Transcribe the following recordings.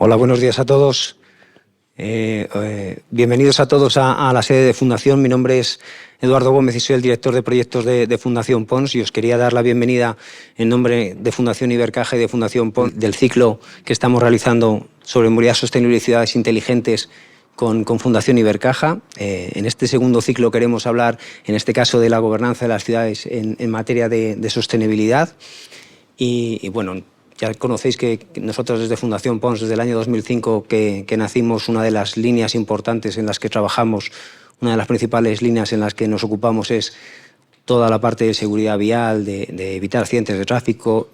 Hola, buenos días a todos. Bienvenidos a todos a la sede de Fundación. Mi nombre es Eduardo Gómez y soy el director de proyectos de Fundación Pons, y os quería dar la bienvenida en nombre de Fundación Ibercaja y de Fundación Pons del ciclo que estamos realizando sobre movilidad sostenible y ciudades inteligentes con Fundación Ibercaja. En este segundo ciclo queremos hablar, en este caso, de la gobernanza de las ciudades en materia de sostenibilidad. Y bueno, ya conocéis que nosotros desde Fundación Pons, desde el año 2005 que nacimos, una de las líneas importantes en las que trabajamos, una de las principales líneas en las que nos ocupamos es toda la parte de seguridad vial, de evitar accidentes de tráfico,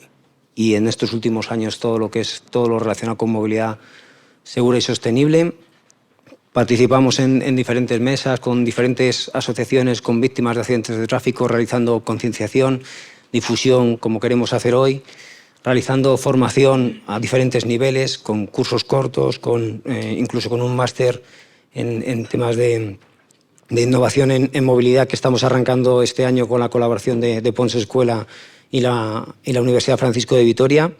y en estos últimos años todo lo relacionado con movilidad segura y sostenible. Participamos en diferentes mesas con diferentes asociaciones, con víctimas de accidentes de tráfico, realizando concienciación, difusión, como queremos hacer hoy, realizando formación a diferentes niveles, con cursos cortos, incluso con un máster en temas de innovación en movilidad que estamos arrancando este año con la colaboración de Pons Escuela y la Universidad Francisco de Vitoria.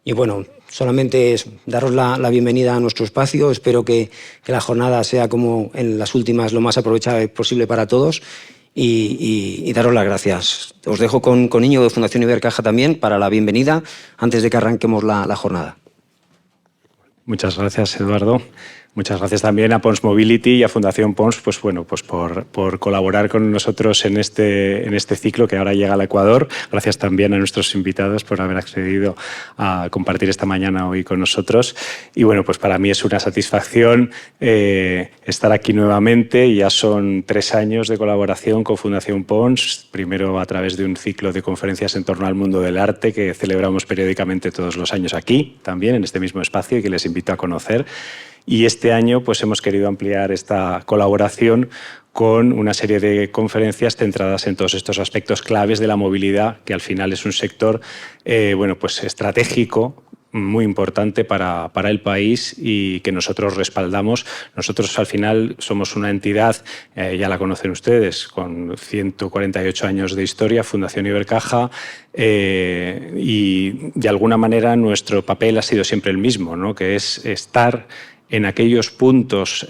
Y bueno, solamente es daros la bienvenida a nuestro espacio. Espero que la jornada sea, como en las últimas, lo más aprovechable posible para todos. Y daros las gracias. Os dejo con Íñigo de Fundación Ibercaja también para la bienvenida antes de que arranquemos la jornada. Muchas gracias, Eduardo. Muchas gracias también a Pons Mobility y a Fundación Pons, pues por colaborar con nosotros en este ciclo que ahora llega al Ecuador. Gracias también a nuestros invitados por haber accedido a compartir esta mañana hoy con nosotros. Y bueno, pues para mí es una satisfacción estar aquí nuevamente. Ya son 3 años de colaboración con Fundación Pons, primero a través de un ciclo de conferencias en torno al mundo del arte que celebramos periódicamente todos los años aquí, también en este mismo espacio, y que les invito a conocer. Y este año pues hemos querido ampliar esta colaboración con una serie de conferencias centradas en todos estos aspectos claves de la movilidad, que al final es un sector pues estratégico, muy importante para el país y que nosotros respaldamos. Nosotros al final somos una entidad, ya la conocen ustedes, con 148 años de historia, Fundación Ibercaja, y de alguna manera nuestro papel ha sido siempre el mismo, ¿no? Que es estar en aquellos puntos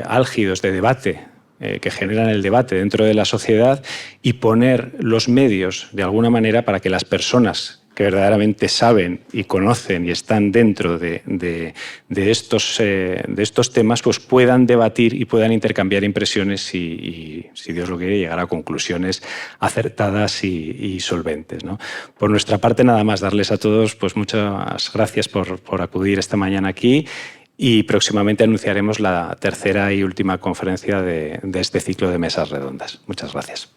álgidos de debate que generan el debate dentro de la sociedad y poner los medios de alguna manera para que las personas que verdaderamente saben y conocen y están dentro de estos temas pues puedan debatir y puedan intercambiar impresiones y si Dios lo quiere, llegar a conclusiones acertadas y solventes, ¿no? Por nuestra parte, nada más, darles a todos pues muchas gracias por acudir esta mañana aquí. Y próximamente anunciaremos la tercera y última conferencia de este ciclo de mesas redondas. Muchas gracias.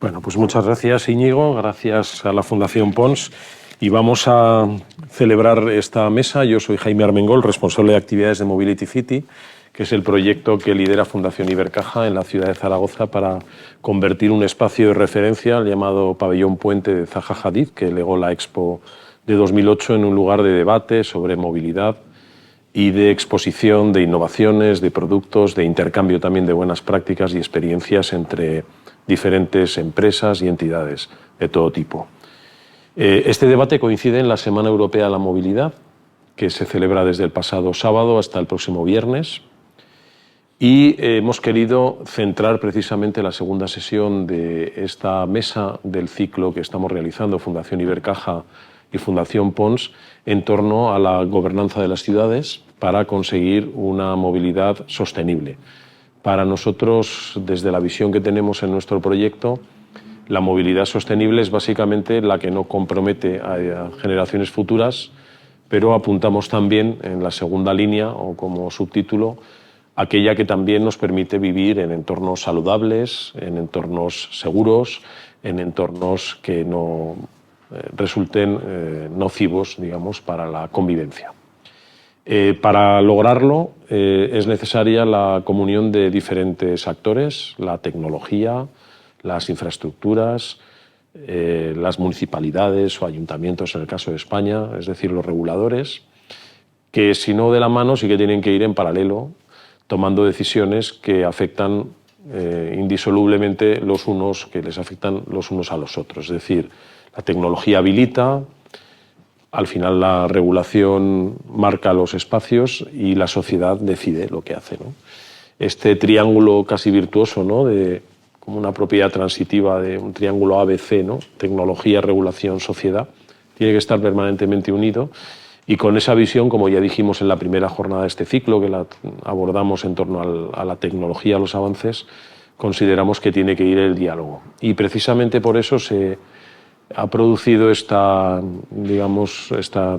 Bueno, pues muchas gracias, Íñigo, gracias a la Fundación Pons. Y vamos a celebrar esta mesa. Yo soy Jaime Armengol, responsable de actividades de Mobility City, que es el proyecto que lidera Fundación Ibercaja en la ciudad de Zaragoza para convertir un espacio de referencia llamado Pabellón Puente de Zaha Hadid, que legó la Expo de 2008, en un lugar de debate sobre movilidad y de exposición de innovaciones, de productos, de intercambio también de buenas prácticas y experiencias entre diferentes empresas y entidades de todo tipo. Este debate coincide en la Semana Europea de la Movilidad, que se celebra desde el pasado sábado hasta el próximo viernes, y hemos querido centrar precisamente la segunda sesión de esta mesa del ciclo que estamos realizando, Fundación Ibercaja y Fundación Pons, en torno a la gobernanza de las ciudades para conseguir una movilidad sostenible. Para nosotros, desde la visión que tenemos en nuestro proyecto, la movilidad sostenible es básicamente la que no compromete a generaciones futuras, pero apuntamos también en la segunda línea, o como subtítulo, aquella que también nos permite vivir en entornos saludables, en entornos seguros, en entornos que no resulten nocivos, digamos, para la convivencia. Para lograrlo es necesaria la comunión de diferentes actores, la tecnología, las infraestructuras, las municipalidades o ayuntamientos en el caso de España, es decir, los reguladores, que si no de la mano sí que tienen que ir en paralelo, tomando decisiones que afectan indisolublemente que les afectan los unos a los otros. Es decir, la tecnología habilita, al final la regulación marca los espacios y la sociedad decide lo que hace, ¿no? Este triángulo casi virtuoso, ¿no?, como una propiedad transitiva de un triángulo ABC, ¿no?, tecnología, regulación, sociedad, tiene que estar permanentemente unido. Y con esa visión, como ya dijimos en la primera jornada de este ciclo, que la abordamos en torno a la tecnología, a los avances, consideramos que tiene que ir el diálogo. Y precisamente por eso se ha producido esta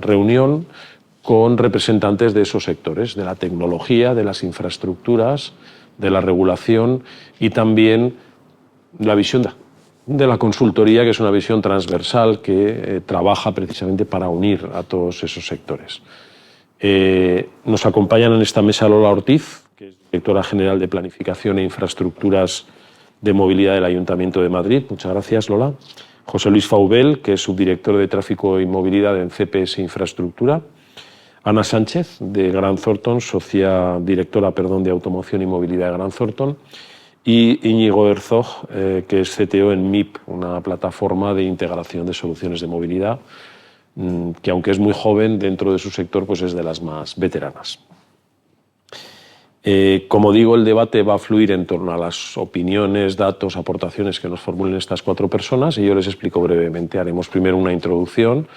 reunión con representantes de esos sectores, de la tecnología, de las infraestructuras, de la regulación y también la visión de la consultoría, que es una visión transversal que trabaja precisamente para unir a todos esos sectores. Nos acompañan en esta mesa Lola Ortiz, que es directora general de Planificación e Infraestructuras de Movilidad del Ayuntamiento de Madrid. Muchas gracias, Lola. José Luis Faubel, que es subdirector de Tráfico y Movilidad en CPS Infraestructura. Ana Sánchez, de Grant Thornton, directora de Automoción y Movilidad de Grant Thornton. Y Íñigo Herzog, que es CTO en MIP, una plataforma de integración de soluciones de movilidad, que aunque es muy joven dentro de su sector, pues es de las más veteranas. Como digo, el debate va a fluir en torno a las opiniones, datos, aportaciones que nos formulen estas cuatro personas y yo les explico brevemente. Haremos primero una introducción,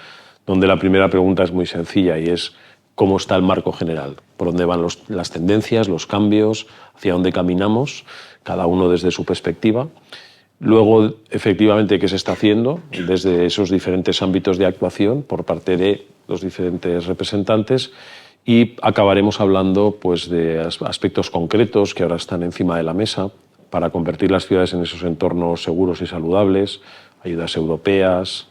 donde la primera pregunta es muy sencilla y es ¿cómo está el marco general? ¿Por dónde van las tendencias, los cambios? ¿Hacia dónde caminamos? Cada uno desde su perspectiva. Luego, efectivamente, ¿qué se está haciendo desde esos diferentes ámbitos de actuación por parte de los diferentes representantes? Y acabaremos hablando pues, de aspectos concretos que ahora están encima de la mesa para convertir las ciudades en esos entornos seguros y saludables, ayudas europeas,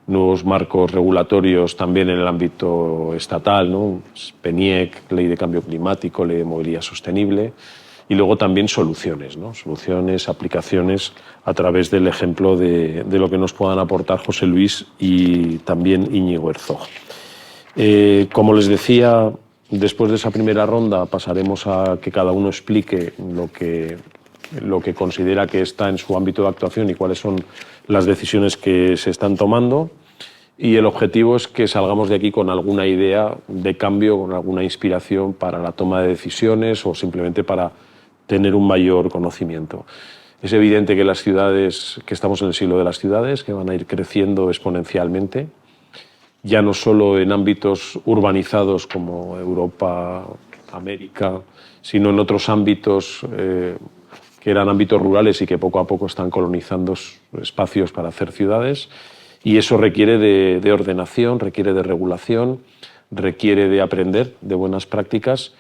nuevos marcos regulatorios también en el ámbito estatal, ¿no? PENIEC, Ley de Cambio Climático, Ley de Movilidad Sostenible, y luego también soluciones, ¿no? Soluciones, aplicaciones a través del ejemplo de lo que nos puedan aportar José Luis y también Íñigo Herzog. Como les decía, después de esa primera ronda pasaremos a que cada uno explique lo que considera que está en su ámbito de actuación y cuáles son las decisiones que se están tomando. Y el objetivo es que salgamos de aquí con alguna idea de cambio, con alguna inspiración para la toma de decisiones o simplemente para tener un mayor conocimiento. Es evidente que las ciudades, que estamos en el siglo de las ciudades, que van a ir creciendo exponencialmente, ya no solo en ámbitos urbanizados como Europa, América, sino en otros ámbitos que eran ámbitos rurales y que poco a poco están colonizando espacios para hacer ciudades. Y eso requiere de ordenación, requiere de regulación, requiere de aprender de buenas prácticas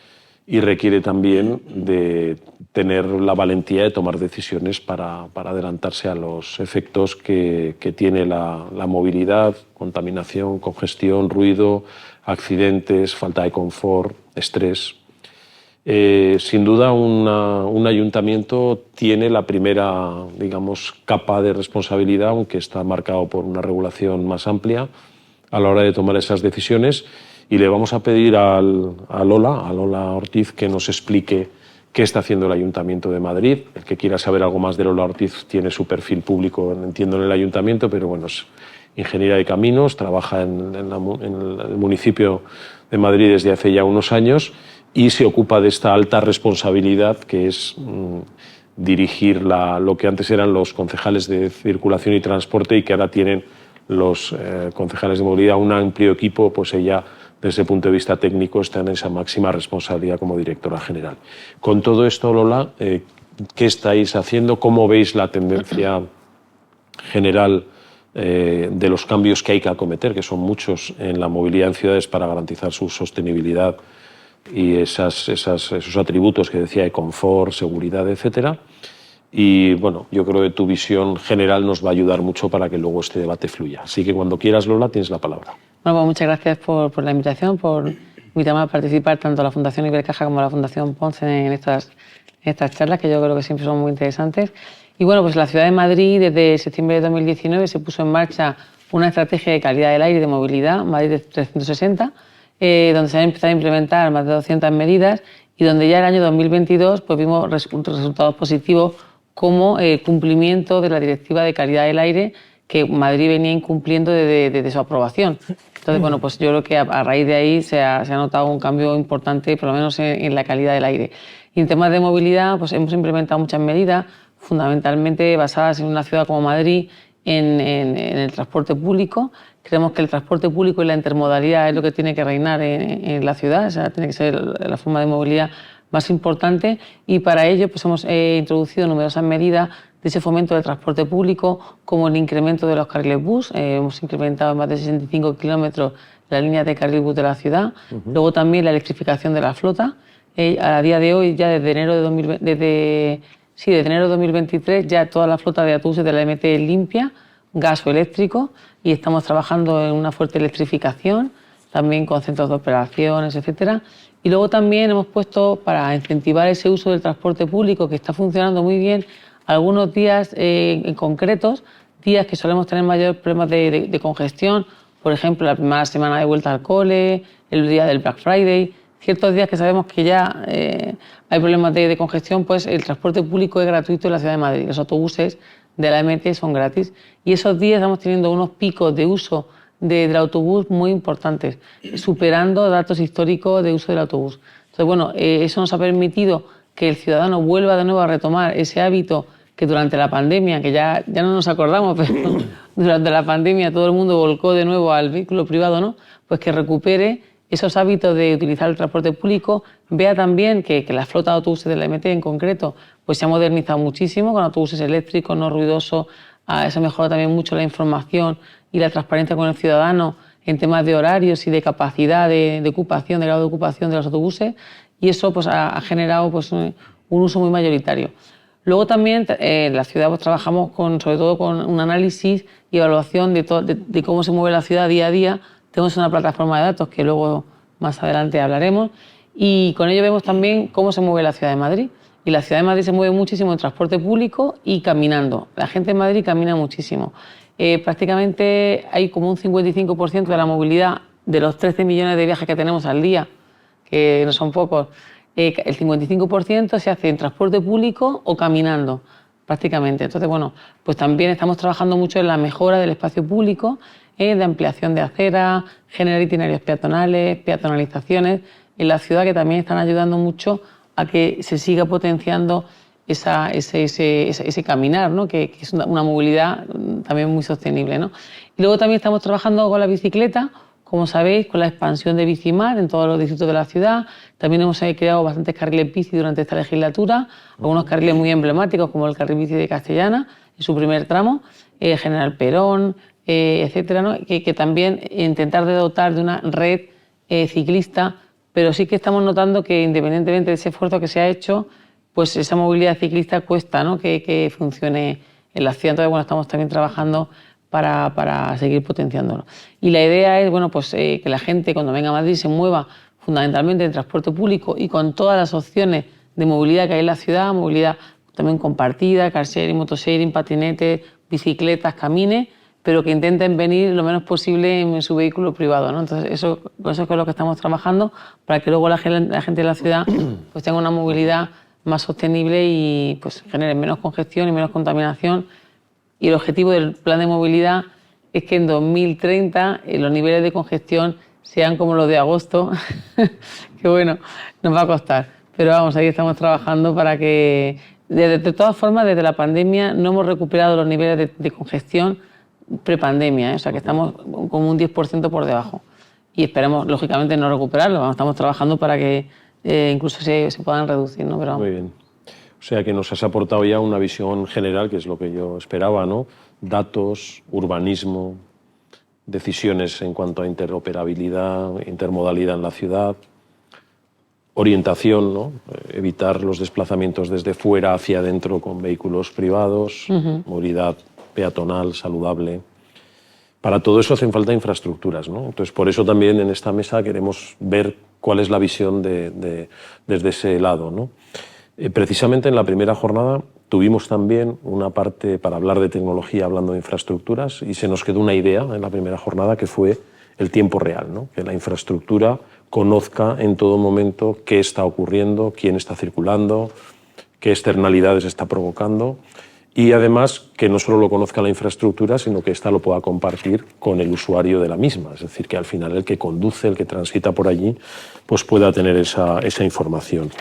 y requiere también de tener la valentía de tomar decisiones para adelantarse a los efectos que tiene la movilidad, contaminación, congestión, ruido, accidentes, falta de confort, estrés. Sin duda, un ayuntamiento tiene la primera, capa de responsabilidad, aunque está marcado por una regulación más amplia a la hora de tomar esas decisiones. Y le vamos a pedir a Lola Ortiz, que nos explique qué está haciendo el Ayuntamiento de Madrid. El que quiera saber algo más de Lola Ortiz tiene su perfil público, entiendo, en el Ayuntamiento, pero bueno, es ingeniera de caminos, trabaja en el municipio de Madrid desde hace ya unos años y se ocupa de esta alta responsabilidad que es dirigir lo que antes eran los concejales de circulación y transporte y que ahora tienen los concejales de movilidad, un amplio equipo. Pues ella, desde el punto de vista técnico, está en esa máxima responsabilidad como directora general. Con todo esto, Lola, ¿qué estáis haciendo? ¿Cómo veis la tendencia general de los cambios que hay que acometer, que son muchos en la movilidad en ciudades para garantizar su sostenibilidad y esos atributos que decía de confort, seguridad, etcétera? Y bueno, yo creo que tu visión general nos va a ayudar mucho para que luego este debate fluya. Así que cuando quieras, Lola, tienes la palabra. Bueno, pues muchas gracias por la invitación, por invitarme a participar tanto a la Fundación Ibercaja como a la Fundación Pons en estas charlas, que yo creo que siempre son muy interesantes. Y bueno, pues la Ciudad de Madrid, desde septiembre de 2019, se puso en marcha una estrategia de calidad del aire y de movilidad, Madrid 360, donde se han empezado a implementar más de 200 medidas y donde ya el año 2022 pues vimos resultados positivos como cumplimiento de la Directiva de Calidad del Aire, que Madrid venía incumpliendo desde su aprobación. Entonces, bueno, pues yo creo que a raíz de ahí se ha notado un cambio importante, por lo menos en la calidad del aire. Y en temas de movilidad, pues hemos implementado muchas medidas, fundamentalmente basadas en una ciudad como Madrid, en el transporte público. Creemos que el transporte público y la intermodalidad es lo que tiene que reinar en la ciudad, o sea, tiene que ser la forma de movilidad más importante, y para ello pues hemos introducido numerosas medidas de ese fomento del transporte público, como el incremento de los carriles bus. Hemos incrementado en más de 65 kilómetros la línea de carril bus de la ciudad. Luego también la electrificación de la flota. A día de hoy, ya desde enero de 2023, ya toda la flota de autobuses de la MT es limpia, gas o eléctrico, y estamos trabajando en una fuerte electrificación, también con centros de operaciones, etcétera. Y luego también hemos puesto, para incentivar ese uso del transporte público, que está funcionando muy bien, algunos días en concretos, días que solemos tener mayores problemas de congestión, por ejemplo, la primera semana de vuelta al cole, el día del Black Friday, ciertos días que sabemos que ya hay problemas de congestión, pues el transporte público es gratuito en la ciudad de Madrid. Los autobuses de la MT son gratis, y esos días estamos teniendo unos picos de uso del autobús muy importantes, superando datos históricos de uso del autobús. Entonces, bueno, eso nos ha permitido que el ciudadano vuelva de nuevo a retomar ese hábito que durante la pandemia, que ya no nos acordamos, pero durante la pandemia todo el mundo volcó de nuevo al vehículo privado, ¿no? Pues que recupere esos hábitos de utilizar el transporte público, vea también que la flota de autobuses de la MT en concreto pues se ha modernizado muchísimo, con autobuses eléctricos, no ruidosos. Se ha mejorado también mucho la información y la transparencia con el ciudadano en temas de horarios y de capacidad de ocupación, de grado de ocupación de los autobuses, y eso pues ha generado pues un uso muy mayoritario. Luego también en la ciudad pues trabajamos sobre todo con un análisis y evaluación de cómo se mueve la ciudad día a día. Tenemos una plataforma de datos que luego más adelante hablaremos, y con ello vemos también cómo se mueve la ciudad de Madrid. Y la ciudad de Madrid se mueve muchísimo en transporte público y caminando. La gente en Madrid camina muchísimo. Prácticamente hay como un 55% de la movilidad de los 13 millones de viajes que tenemos al día, que no son pocos. El 55% se hace en transporte público o caminando, prácticamente. Entonces, bueno, pues también estamos trabajando mucho en la mejora del espacio público, de ampliación de aceras, generar itinerarios peatonales, peatonalizaciones en la ciudad, que también están ayudando mucho a que se siga potenciando ese caminar, ¿no? que es una movilidad también muy sostenible, ¿no? Y luego también estamos trabajando con la bicicleta, como sabéis, con la expansión de Bicimar en todos los distritos de la ciudad. También hemos creado bastantes carriles bici durante esta legislatura, algunos carriles muy emblemáticos, como el carril bici de Castellana, en su primer tramo, General Perón, etcétera, ¿no? que también intentar dotar de una red ciclista, pero sí que estamos notando que, independientemente de ese esfuerzo que se ha hecho, pues esa movilidad ciclista cuesta, ¿no? que funcione en la ciudad. Entonces, bueno, estamos también trabajando para seguir potenciándolo. Y la idea es, bueno, pues que la gente cuando venga a Madrid se mueva fundamentalmente en transporte público y con todas las opciones de movilidad que hay en la ciudad, movilidad también compartida, car sharing, motosharing, patinetes, bicicletas, camines, pero que intenten venir lo menos posible en su vehículo privado, ¿no? Entonces, eso es lo que estamos trabajando, para que luego la gente de la ciudad pues tenga una movilidad más sostenible y pues genere menos congestión y menos contaminación. Y el objetivo del plan de movilidad es que en 2030 los niveles de congestión sean como los de agosto, que bueno, nos va a costar. Pero vamos, ahí estamos trabajando para que, de todas formas, desde la pandemia no hemos recuperado los niveles de congestión prepandemia, o sea que estamos como un 10% por debajo. Y esperamos, lógicamente, no recuperarlo. Estamos trabajando para que incluso se puedan reducir, ¿no? Pero, muy bien. O sea que nos has aportado ya una visión general, que es lo que yo esperaba, ¿no? Datos, urbanismo, decisiones en cuanto a interoperabilidad, intermodalidad en la ciudad, orientación, ¿no? Evitar los desplazamientos desde fuera hacia adentro con vehículos privados, movilidad peatonal, saludable. Para todo eso hacen falta infraestructuras, ¿no? Entonces, por eso también en esta mesa queremos ver cuál es la visión desde ese lado, ¿no? Precisamente en la primera jornada tuvimos también una parte para hablar de tecnología, hablando de infraestructuras, y se nos quedó una idea en la primera jornada, que fue el tiempo real, ¿no? Que la infraestructura conozca en todo momento qué está ocurriendo, quién está circulando, qué externalidades está provocando, y además que no solo lo conozca la infraestructura, sino que ésta lo pueda compartir con el usuario de la misma. Es decir, que al final el que conduce, el que transita por allí, pues pueda tener esa información.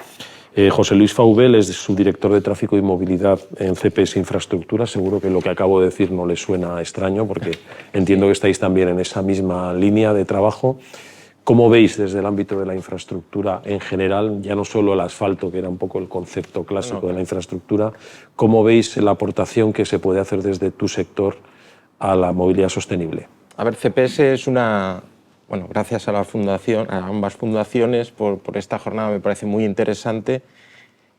José Luis Faubel es subdirector de Tráfico y Movilidad en CPS Infraestructura. Seguro que lo que acabo de decir no le suena extraño, porque entiendo que estáis también en esa misma línea de trabajo. ¿Cómo veis desde el ámbito de la infraestructura en general, ya no solo el asfalto, que era un poco el concepto clásico de la infraestructura, cómo veis la aportación que se puede hacer desde tu sector a la movilidad sostenible? A ver, CPS es una... Bueno, gracias a la fundación, a ambas fundaciones por esta jornada, me parece muy interesante.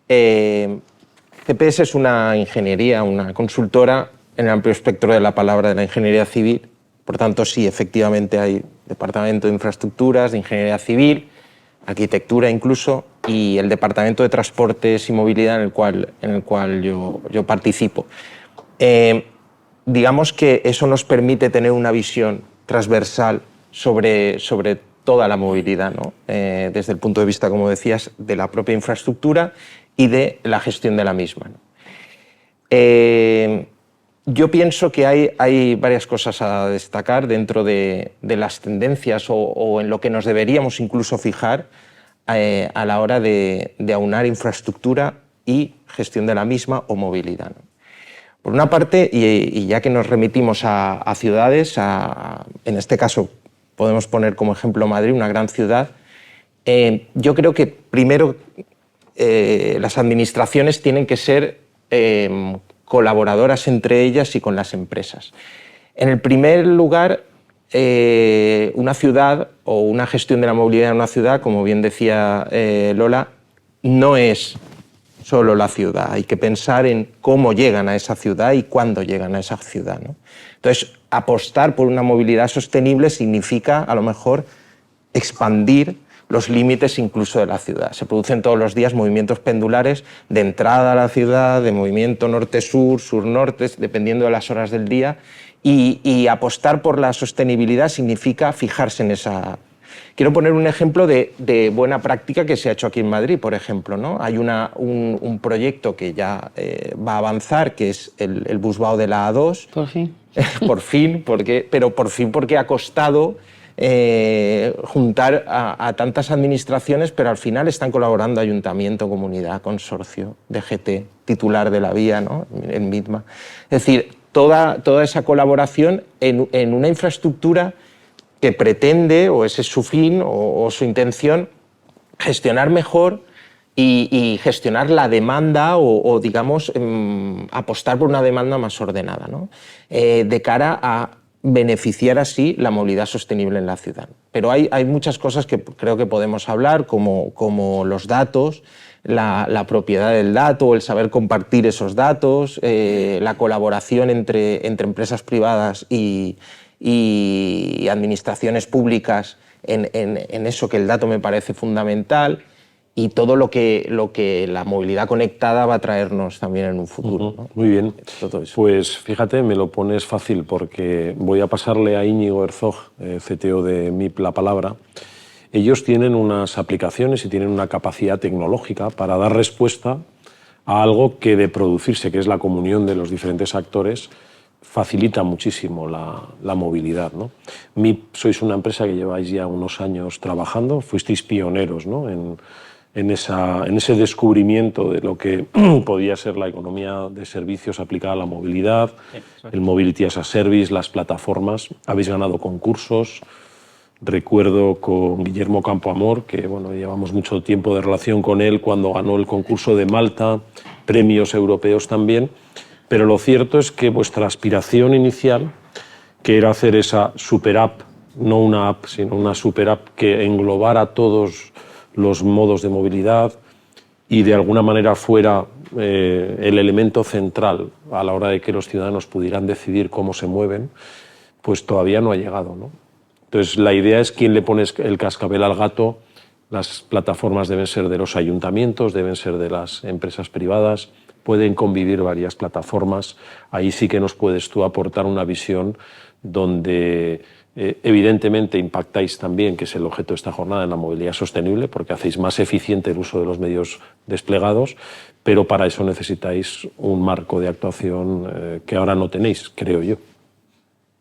CPS es una ingeniería, una consultora en el amplio espectro de la palabra de la ingeniería civil. Por tanto, sí, efectivamente hay departamento de infraestructuras, de ingeniería civil, arquitectura incluso, y el departamento de transportes y movilidad en el cual yo participo. Digamos que eso nos permite tener una visión transversal sobre toda la movilidad, ¿no? Desde el punto de vista, como decías, de la propia infraestructura y de la gestión de la misma, ¿no? Yo pienso que hay varias cosas a destacar dentro de las tendencias o en lo que nos deberíamos incluso fijar a la hora de aunar infraestructura y gestión de la misma o movilidad, ¿no? Por una parte, y ya que nos remitimos a ciudades, en este caso podemos poner como ejemplo Madrid, una gran ciudad, yo creo que primero las administraciones tienen que ser colaboradoras entre ellas y con las empresas. En el primer lugar, una ciudad o una gestión de la movilidad en una ciudad, como bien decía Lola, no es solo la ciudad. Hay que pensar en cómo llegan a esa ciudad y cuándo llegan a esa ciudad, ¿no? Entonces, apostar por una movilidad sostenible significa, a lo mejor, expandir los límites incluso de la ciudad. Se producen todos los días movimientos pendulares de entrada a la ciudad, de movimiento norte-sur, sur-norte, dependiendo de las horas del día, y apostar por la sostenibilidad significa fijarse en esa... Quiero poner un ejemplo de buena práctica que se ha hecho aquí en Madrid, por ejemplo, ¿no? Hay un proyecto que ya va a avanzar, que es el busvao de la A2. Por fin. Por fin, pero por fin porque ha costado juntar a tantas administraciones, pero al final están colaborando ayuntamiento, comunidad, consorcio, DGT, titular de la vía, ¿no? En MITMA. Es decir, toda esa colaboración en una infraestructura que pretende, o ese es su fin o su intención, gestionar mejor y gestionar la demanda o digamos, apostar por una demanda más ordenada, ¿no? De cara a beneficiar así la movilidad sostenible en la ciudad. Pero hay muchas cosas que creo que podemos hablar, como los datos, la propiedad del dato, el saber compartir esos datos, la colaboración entre empresas privadas y administraciones públicas en eso, que el dato me parece fundamental, y todo lo que la movilidad conectada va a traernos también en un futuro, ¿no? Muy bien. Todo eso. Pues fíjate, me lo pones fácil porque voy a pasarle a Íñigo Herzog, CTO de MIP, la palabra. Ellos tienen unas aplicaciones y tienen una capacidad tecnológica para dar respuesta a algo que, de producirse, que es la comunión de los diferentes actores, facilita muchísimo la movilidad, ¿no? MIP, sois una empresa que lleváis ya unos años trabajando, fuisteis pioneros, ¿no? en ese descubrimiento de lo que podía ser la economía de servicios aplicada a la movilidad, el Mobility as a Service, las plataformas. Habéis ganado concursos. Recuerdo con Guillermo Campoamor, que bueno, llevamos mucho tiempo de relación con él, cuando ganó el concurso de Malta, premios europeos también. Pero lo cierto es que vuestra aspiración inicial, que era hacer esa super app, no una app, sino una super app que englobara todos los modos de movilidad y de alguna manera fuera el elemento central a la hora de que los ciudadanos pudieran decidir cómo se mueven, pues todavía no ha llegado, ¿no? Entonces la idea es quién le pone el cascabel al gato. Las plataformas deben ser de los ayuntamientos, deben ser de las empresas privadas, pueden convivir varias plataformas. Ahí sí que nos puedes tú aportar una visión donde Evidentemente impactáis también, que es el objeto de esta jornada, en la movilidad sostenible, porque hacéis más eficiente el uso de los medios desplegados, pero para eso necesitáis un marco de actuación que ahora no tenéis, creo yo.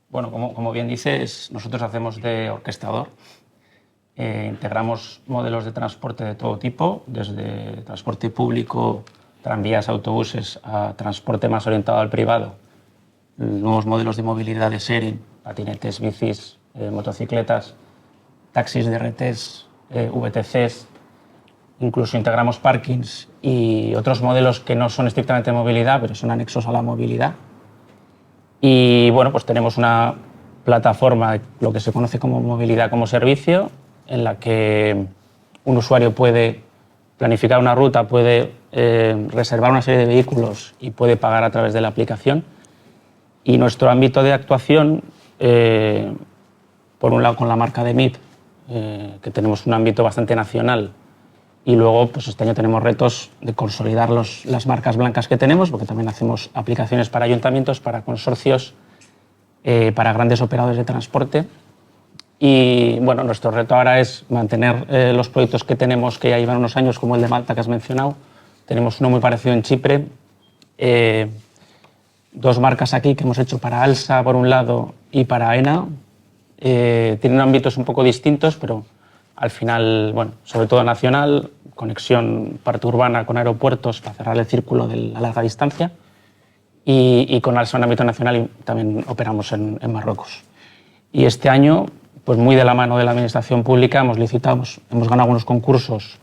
Bueno, como bien dices, nosotros hacemos de orquestador. Integramos modelos de transporte de todo tipo, desde transporte público, tranvías, autobuses, a transporte más orientado al privado. Nuevos modelos de movilidad de sharing, patinetes, bicis, motocicletas, taxis, DRTs, VTCs. Incluso integramos parkings y otros modelos que no son estrictamente movilidad, pero son anexos a la movilidad. Y bueno, pues tenemos una plataforma, lo que se conoce como movilidad como servicio, en la que un usuario puede planificar una ruta, puede reservar una serie de vehículos y puede pagar a través de la aplicación. Y nuestro ámbito de actuación, por un lado con la marca de MIP, que tenemos un ámbito bastante nacional, y luego pues este año tenemos retos de consolidar las marcas blancas que tenemos, porque también hacemos aplicaciones para ayuntamientos, para consorcios, para grandes operadores de transporte. Y bueno, nuestro reto ahora es mantener los proyectos que tenemos, que ya llevan unos años, como el de Malta que has mencionado. Tenemos uno muy parecido en Chipre, dos marcas aquí que hemos hecho para Alsa por un lado y para AENA. Tienen ámbitos un poco distintos, pero al final, bueno, sobre todo nacional, conexión parte urbana con aeropuertos para cerrar el círculo de la larga distancia, y con Alsa en ámbito nacional también operamos en Marruecos. Y este año, pues muy de la mano de la administración pública, hemos licitado, hemos ganado algunos concursos.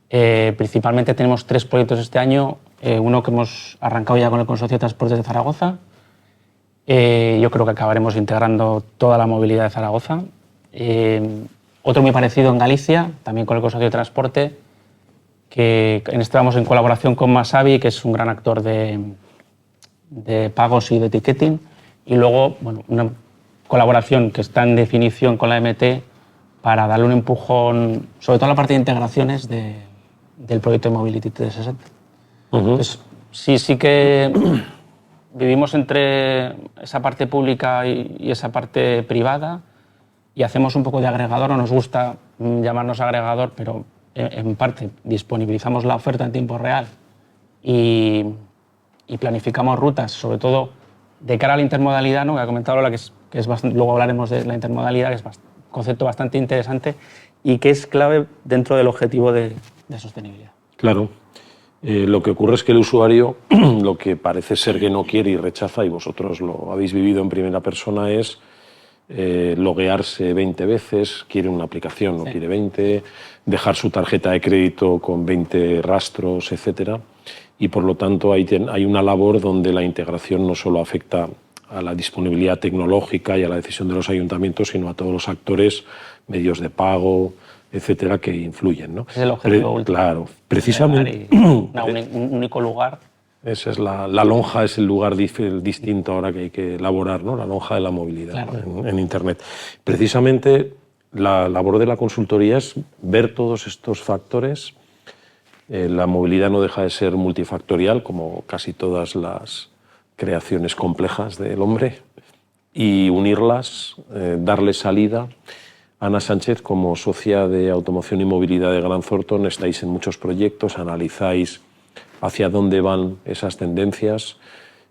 Principalmente tenemos 3 proyectos este año, uno que hemos arrancado ya con el Consorcio de Transportes de Zaragoza. Yo creo que acabaremos integrando toda la movilidad de Zaragoza. Otro muy parecido en Galicia, también con el Consorcio de Transporte, que en este vamos en colaboración con Masabi, que es un gran actor de pagos y de ticketing. Y luego, bueno, una colaboración que está en definición con la MT para darle un empujón, sobre todo a la parte de integraciones del proyecto de Mobility 360. Entonces, sí que vivimos entre esa parte pública y esa parte privada, y hacemos un poco de agregador. No nos gusta llamarnos agregador, pero en parte disponibilizamos la oferta en tiempo real y planificamos rutas, sobre todo de cara a la intermodalidad, ¿no? Que ha comentado Lola, que es bastante, luego hablaremos de la intermodalidad, que es un concepto bastante interesante y que es clave dentro del objetivo de sostenibilidad. Claro. Lo que ocurre es que el usuario lo que parece ser que no quiere y rechaza, y vosotros lo habéis vivido en primera persona, es loguearse 20 veces, quiere una aplicación, no quiere 20, dejar su tarjeta de crédito con 20 rastros, etcétera. Y por lo tanto hay una labor donde la integración no solo afecta a la disponibilidad tecnológica y a la decisión de los ayuntamientos, sino a todos los actores, medios de pago, etcétera, que influyen, ¿no? Es el objetivo último. Claro, precisamente. Un único lugar. Esa es la lonja, es el lugar distinto ahora que hay que elaborar, ¿no? La lonja de la movilidad, claro, en Internet. Precisamente la labor de la consultoría es ver todos estos factores. La movilidad no deja de ser multifactorial, como casi todas las creaciones complejas del hombre, y unirlas, darles salida. Ana Sánchez, como socia de automoción y movilidad de Grant Thornton, estáis en muchos proyectos, analizáis hacia dónde van esas tendencias.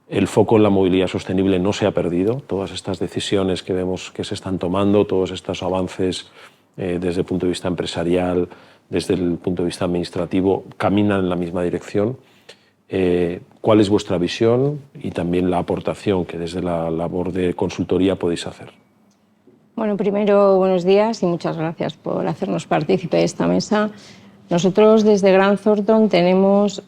El foco en la movilidad sostenible no se ha perdido. Todas estas decisiones que vemos que se están tomando, todos estos avances desde el punto de vista empresarial, desde el punto de vista administrativo, caminan en la misma dirección. ¿Cuál es vuestra visión y también la aportación que desde la labor de consultoría podéis hacer? Bueno, primero, buenos días y muchas gracias por hacernos partícipe de esta mesa. Nosotros desde Grant Thornton tenemos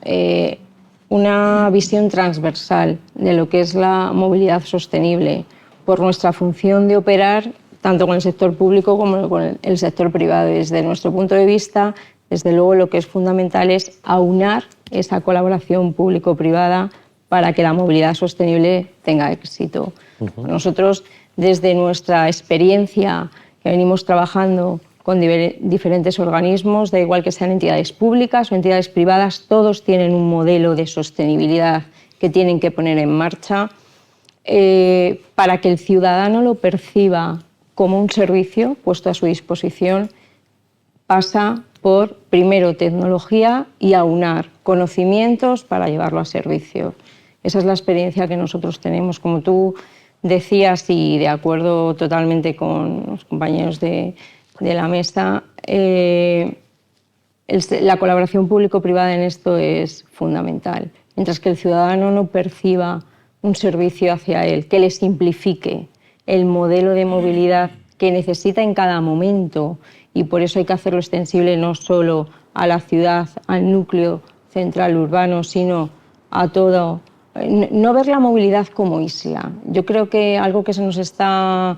una visión transversal de lo que es la movilidad sostenible por nuestra función de operar tanto con el sector público como con el sector privado. Desde nuestro punto de vista, desde luego lo que es fundamental es aunar esa colaboración público-privada para que la movilidad sostenible tenga éxito. Nosotros, desde nuestra experiencia que venimos trabajando con diferentes organismos, da igual que sean entidades públicas o entidades privadas, todos tienen un modelo de sostenibilidad que tienen que poner en marcha para que el ciudadano lo perciba como un servicio puesto a su disposición, pasa por, primero, tecnología y aunar conocimientos para llevarlo a servicio. Esa es la experiencia que nosotros tenemos. Como tú decías, y de acuerdo totalmente con los compañeros de la mesa, la colaboración público-privada en esto es fundamental. Mientras que el ciudadano no perciba un servicio hacia él que le simplifique el modelo de movilidad que necesita en cada momento, y por eso hay que hacerlo extensible no solo a la ciudad, al núcleo central urbano, sino a todo. No ver la movilidad como isla. Yo creo que algo que se nos estamos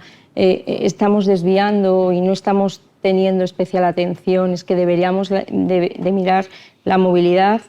desviando y no estamos teniendo especial atención es que deberíamos de mirar la movilidad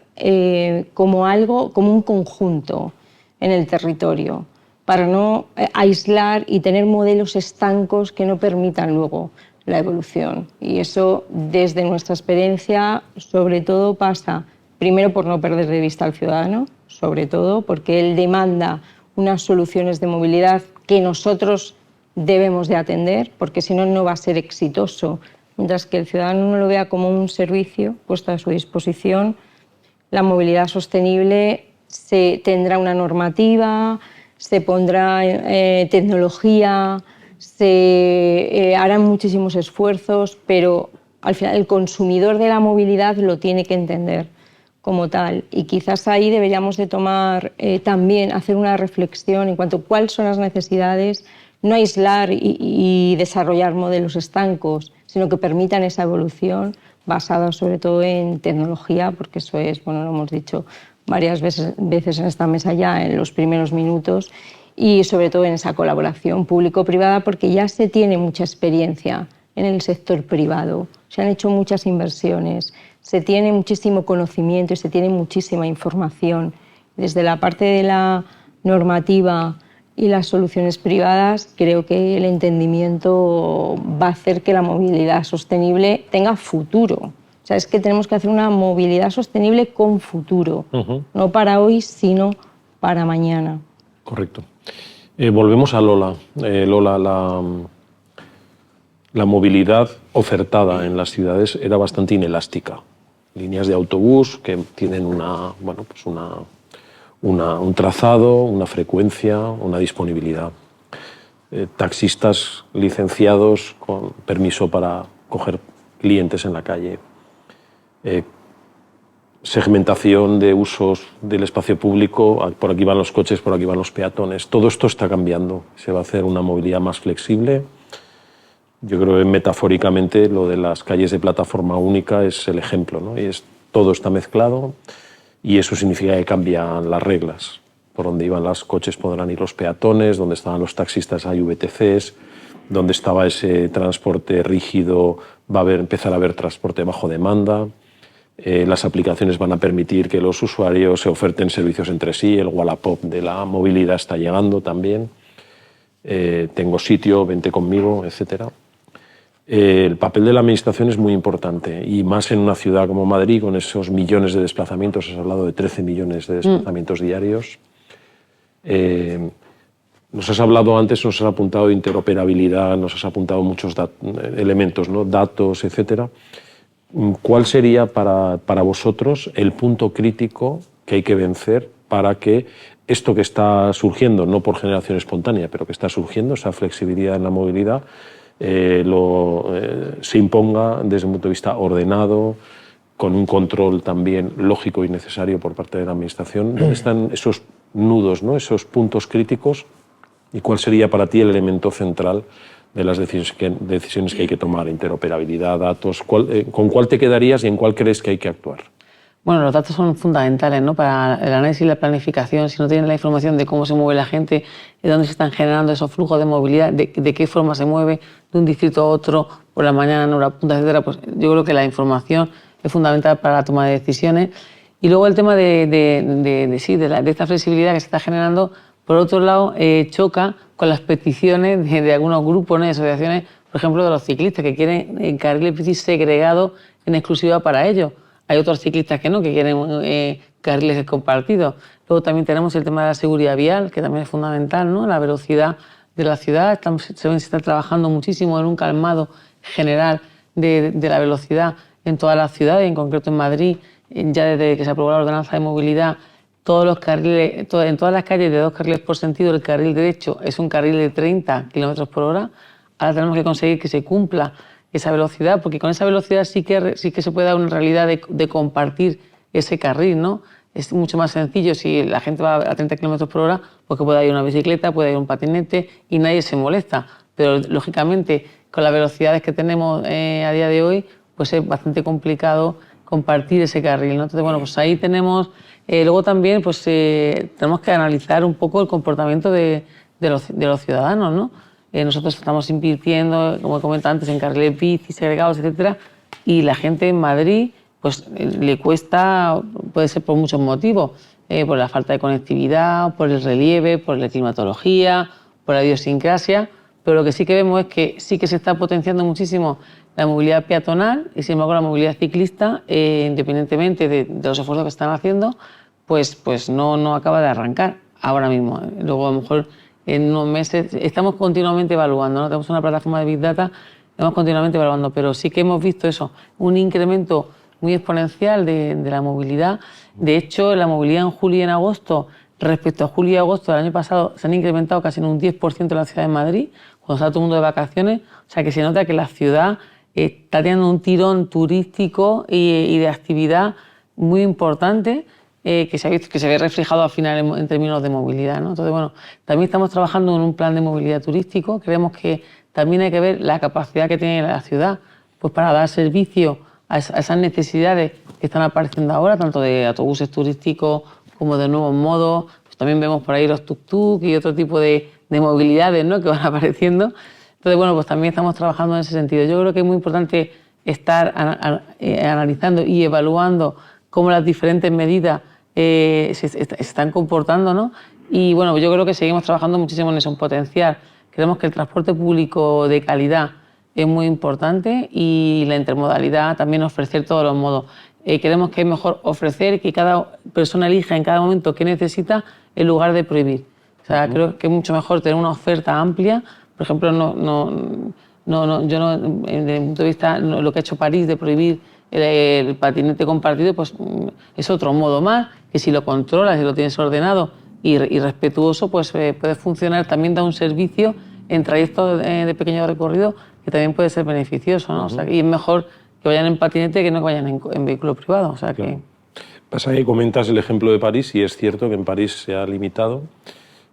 como algo, como un conjunto en el territorio, para no aislar y tener modelos estancos que no permitan luego la evolución. Y eso, desde nuestra experiencia, sobre todo pasa, primero, por no perder de vista al ciudadano, sobre todo porque él demanda unas soluciones de movilidad que nosotros debemos de atender, porque si no, no va a ser exitoso. Mientras que el ciudadano no lo vea como un servicio puesto a su disposición, la movilidad sostenible tendrá una normativa, se pondrá tecnología, se harán muchísimos esfuerzos, pero al final el consumidor de la movilidad lo tiene que entender como tal. Y quizás ahí deberíamos de tomar también, hacer una reflexión en cuanto a cuáles son las necesidades, no aislar y desarrollar modelos estancos, sino que permitan esa evolución basada sobre todo en tecnología, porque eso es, bueno, lo hemos dicho varias veces en esta mesa ya en los primeros minutos, y sobre todo en esa colaboración público-privada, porque ya se tiene mucha experiencia en el sector privado, se han hecho muchas inversiones, se tiene muchísimo conocimiento y se tiene muchísima información. Desde la parte de la normativa y las soluciones privadas, creo que el entendimiento va a hacer que la movilidad sostenible tenga futuro. O sea, es que tenemos que hacer una movilidad sostenible con futuro, no para hoy, sino para mañana. Correcto. Volvemos a Lola. Lola, la movilidad ofertada en las ciudades era bastante inelástica. Líneas de autobús que tienen un trazado, una frecuencia, una disponibilidad. Taxistas licenciados con permiso para coger clientes en la calle. Segmentación de usos del espacio público, por aquí van los coches, por aquí van los peatones. Todo esto está cambiando. Se va a hacer una movilidad más flexible. Yo creo que metafóricamente lo de las calles de plataforma única es el ejemplo, ¿no? Todo está mezclado y eso significa que cambian las reglas. Por donde iban los coches podrán ir los peatones, donde estaban los taxistas hay VTCs, donde estaba ese transporte rígido va a empezar a haber transporte bajo demanda. Las aplicaciones van a permitir que los usuarios se oferten servicios entre sí, el Wallapop de la movilidad está llegando también. Tengo sitio, vente conmigo, etc. El papel de la administración es muy importante y más en una ciudad como Madrid con esos millones de desplazamientos, has hablado de 13 millones de desplazamientos diarios. Nos has hablado antes, nos has apuntado de interoperabilidad, nos has apuntado muchos elementos, ¿no? Datos, etc. ¿Cuál sería para vosotros el punto crítico que hay que vencer para que esto que está surgiendo, no por generación espontánea, pero que está surgiendo, esa flexibilidad en la movilidad, se imponga desde un punto de vista ordenado, con un control también lógico y necesario por parte de la Administración? ¿Dónde están esos nudos, ¿no? Esos puntos críticos? ¿Y cuál sería para ti el elemento central de las decisiones que hay que tomar? Interoperabilidad, datos. ¿Con cuál te quedarías y en cuál crees que hay que actuar? Bueno, los datos son fundamentales, ¿no? Para el análisis y la planificación. Si no tienes la información de cómo se mueve la gente, de dónde se están generando esos flujos de movilidad, de qué forma se mueve de un distrito a otro, por la mañana, en hora punta, etcétera, pues yo creo que la información es fundamental para la toma de decisiones. Y luego el tema de esta flexibilidad que se está generando, por otro lado, choca con las peticiones de algunos grupos, ¿no? De asociaciones, por ejemplo, de los ciclistas, que quieren carriles bici segregados en exclusiva para ellos. Hay otros ciclistas que no, que quieren carriles compartidos. Luego también tenemos el tema de la seguridad vial, que también es fundamental, ¿no? La velocidad la ciudad. Se está trabajando muchísimo en un calmado general de la velocidad en todas las ciudades, en concreto en Madrid, ya desde que se aprobó la ordenanza de movilidad, todos los carriles, en todas las calles de 2 carriles por sentido, el carril derecho es un carril de 30 km/h. Ahora tenemos que conseguir que se cumpla esa velocidad, porque con esa velocidad sí que se puede dar una realidad de compartir ese carril, ¿no? Es mucho más sencillo si la gente va a 30 km/h, porque puede ir una bicicleta, puede ir un patinete y nadie se molesta. Pero, lógicamente, con las velocidades que tenemos a día de hoy, pues es bastante complicado compartir ese carril, ¿no? Entonces, bueno, pues ahí tenemos... luego también pues, tenemos que analizar un poco el comportamiento de los ciudadanos, ¿no? Nosotros estamos invirtiendo, como he comentado antes, en carriles bici, segregados, etcétera, y la gente en Madrid pues, le cuesta, puede ser por muchos motivos, por la falta de conectividad, por el relieve, por la climatología, por la idiosincrasia, pero lo que sí que vemos es que sí que se está potenciando muchísimo la movilidad peatonal y, sin embargo, la movilidad ciclista, independientemente de los esfuerzos que están haciendo, pues no acaba de arrancar ahora mismo. Luego, a lo mejor, en unos meses, estamos continuamente evaluando, ¿no? Tenemos una plataforma de Big Data, estamos continuamente evaluando, pero sí que hemos visto eso, un incremento muy exponencial de la movilidad. De hecho, la movilidad en julio y en agosto, respecto a julio y agosto del año pasado, se han incrementado casi en un 10% en la ciudad de Madrid, cuando está todo el mundo de vacaciones. O sea, que se nota que la ciudad está teniendo un tirón turístico y de actividad muy importante, que se ve reflejado al final en términos de movilidad, ¿no? Entonces, bueno, también estamos trabajando en un plan de movilidad turístico. Creemos que también hay que ver la capacidad que tiene la ciudad pues, para dar servicio a esas necesidades que están apareciendo ahora, tanto de autobuses turísticos como de nuevos modos. Pues también vemos por ahí los tuk-tuk y otro tipo de movilidades, ¿no? que van apareciendo. Entonces, bueno, pues también estamos trabajando en ese sentido. Yo creo que es muy importante estar analizando y evaluando cómo las diferentes medidas se están comportando, ¿no? Y bueno, yo creo que seguimos trabajando muchísimo en eso, en potenciar. Creemos que el transporte público de calidad es muy importante y la intermodalidad, también ofrecer todos los modos. Creemos que es mejor ofrecer, que cada persona elija en cada momento qué necesita en lugar de prohibir. O sea, creo que es mucho mejor tener una oferta amplia. Por ejemplo, desde mi punto de vista, lo que ha hecho París de prohibir el patinete compartido, pues es otro modo más, que si lo controlas, si lo tienes ordenado y respetuoso, pues puede funcionar, también da un servicio en trayectos de pequeño recorrido que también puede ser beneficioso, ¿no? O sea, y es mejor que vayan en patinete que no que vayan en vehículo privado. O sea, claro. Pasa que comentas el ejemplo de París y es cierto que en París se ha limitado,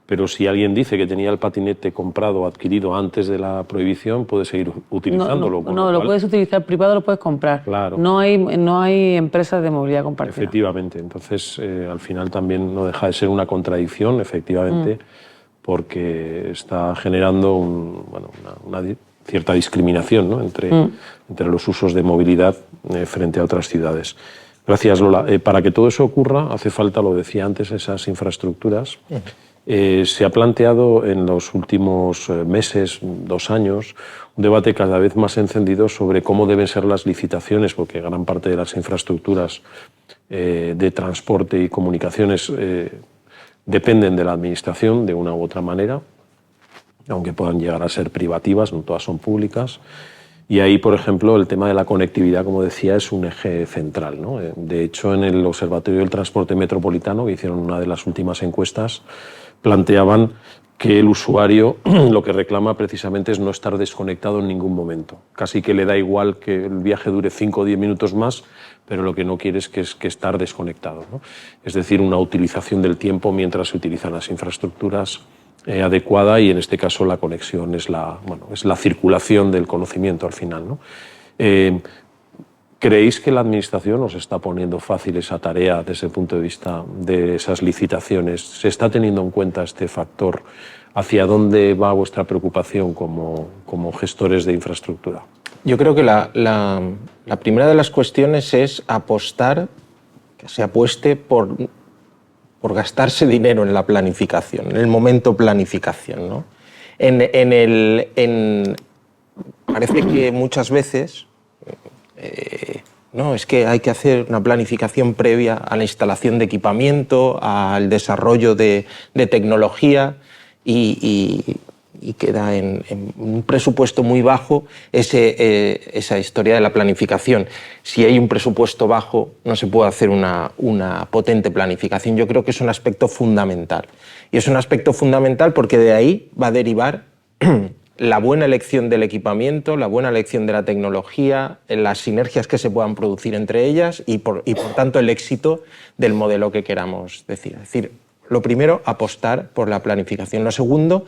pero si alguien dice que tenía el patinete comprado o adquirido antes de la prohibición, puede seguir utilizándolo. No, lo puedes utilizar privado, lo puedes comprar. Claro. No hay empresas de movilidad compartida. Efectivamente. Entonces, al final también no deja de ser una contradicción, efectivamente, porque está generando una cierta discriminación, ¿no? entre los usos de movilidad frente a otras ciudades. Gracias, Lola. Para que todo eso ocurra, hace falta, lo decía antes, esas infraestructuras. Se ha planteado en los últimos meses, 2 años, un debate cada vez más encendido sobre cómo deben ser las licitaciones, porque gran parte de las infraestructuras de transporte y comunicaciones dependen de la administración de una u otra manera, aunque puedan llegar a ser privativas, no todas son públicas. Y ahí, por ejemplo, el tema de la conectividad, como decía, es un eje central, ¿no? De hecho, en el Observatorio del Transporte Metropolitano, que hicieron una de las últimas encuestas, planteaban que el usuario lo que reclama precisamente es no estar desconectado en ningún momento. Casi que le da igual que el viaje dure 5 o 10 minutos más, pero lo que no quiere es que estar desconectado, ¿no? Es decir, una utilización del tiempo mientras se utilizan las infraestructuras adecuada, y en este caso la conexión es la circulación del conocimiento al final, ¿no? ¿Creéis que la Administración os está poniendo fácil esa tarea desde el punto de vista de esas licitaciones? ¿Se está teniendo en cuenta este factor? ¿Hacia dónde va vuestra preocupación como gestores de infraestructura? Yo creo que la primera de las cuestiones es apostar, que se apueste por gastarse dinero en la planificación, en el momento planificación, ¿no? Parece que muchas veces no, es que hay que hacer una planificación previa a la instalación de equipamiento, al desarrollo de tecnología, y y queda en un presupuesto muy bajo esa historia de la planificación. Si hay un presupuesto bajo, no se puede hacer una potente planificación. Yo creo que es un aspecto fundamental. Y es un aspecto fundamental porque de ahí va a derivar la buena elección del equipamiento, la buena elección de la tecnología, las sinergias que se puedan producir entre ellas y por tanto el éxito del modelo que queramos decir. Es decir, lo primero, apostar por la planificación. Lo segundo,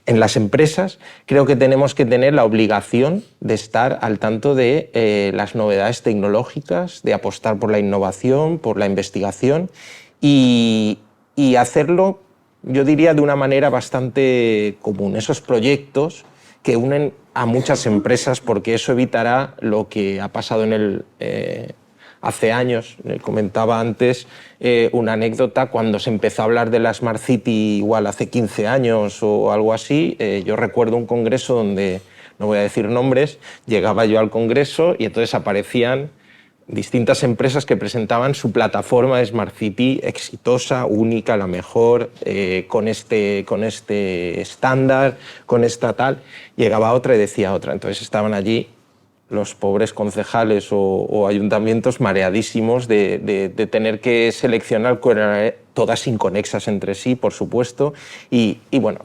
en las empresas creo que tenemos que tener la obligación de estar al tanto de las novedades tecnológicas, de apostar por la innovación, por la investigación y hacerlo, yo diría, de una manera bastante común. Esos proyectos que unen a muchas empresas, porque eso evitará lo que ha pasado hace años. Comentaba antes una anécdota, cuando se empezó a hablar de la Smart City, igual hace 15 años o algo así, yo recuerdo un congreso donde, no voy a decir nombres, llegaba yo al congreso y entonces aparecían distintas empresas que presentaban su plataforma de Smart City exitosa, única, la mejor, con este estándar, con esta tal. Llegaba otra y decía otra. Entonces estaban allí los pobres concejales o ayuntamientos mareadísimos de tener que seleccionar, todas inconexas entre sí, por supuesto, y bueno,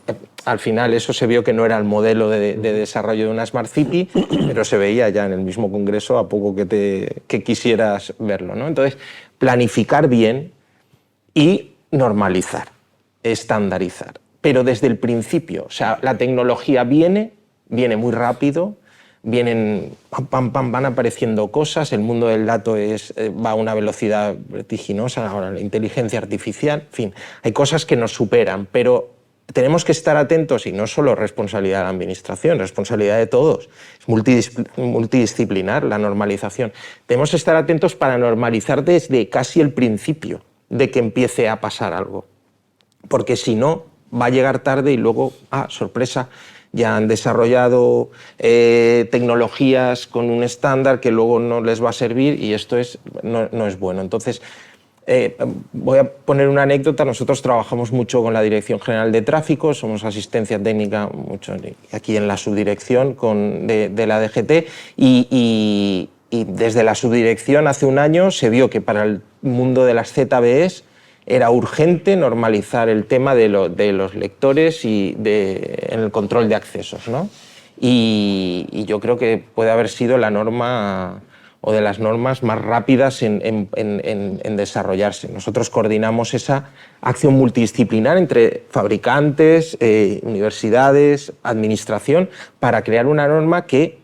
al final eso se vio que no era el modelo de desarrollo de una Smart City, pero se veía ya en el mismo congreso a poco que quisieras verlo, ¿no? Entonces, planificar bien y normalizar, estandarizar, pero desde el principio. O sea, la tecnología viene muy rápido, van apareciendo cosas, el mundo del dato va a una velocidad vertiginosa, ahora la inteligencia artificial, en fin, hay cosas que nos superan, pero tenemos que estar atentos, y no solo responsabilidad de la administración, responsabilidad de todos, es multidisciplinar la normalización. Tenemos que estar atentos para normalizar desde casi el principio de que empiece a pasar algo, porque si no, va a llegar tarde y luego, sorpresa, ya han desarrollado tecnologías con un estándar que luego no les va a servir y esto no es bueno. Entonces, voy a poner una anécdota. Nosotros trabajamos mucho con la Dirección General de Tráfico, somos asistencia técnica mucho aquí en la subdirección de la DGT y desde la subdirección hace un año se vio que para el mundo de las ZBEs era urgente normalizar el tema de los lectores y en el control de accesos, ¿no? Y yo creo que puede haber sido la norma o de las normas más rápidas en desarrollarse. Nosotros coordinamos esa acción multidisciplinar entre fabricantes, universidades, administración, para crear una norma que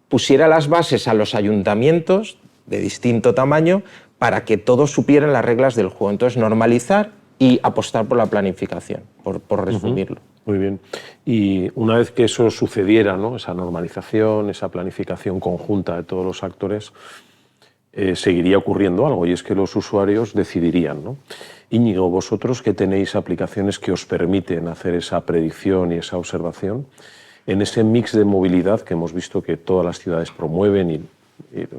pusiera las bases a los ayuntamientos de distinto tamaño para que todos supieran las reglas del juego. Entonces, normalizar y apostar por la planificación, por resumirlo. Muy bien. Y una vez que eso sucediera, ¿no?, esa normalización, esa planificación conjunta de todos los actores, seguiría ocurriendo algo, y es que los usuarios decidirían, ¿no? Íñigo, vosotros que tenéis aplicaciones que os permiten hacer esa predicción y esa observación, en ese mix de movilidad que hemos visto que todas las ciudades promueven y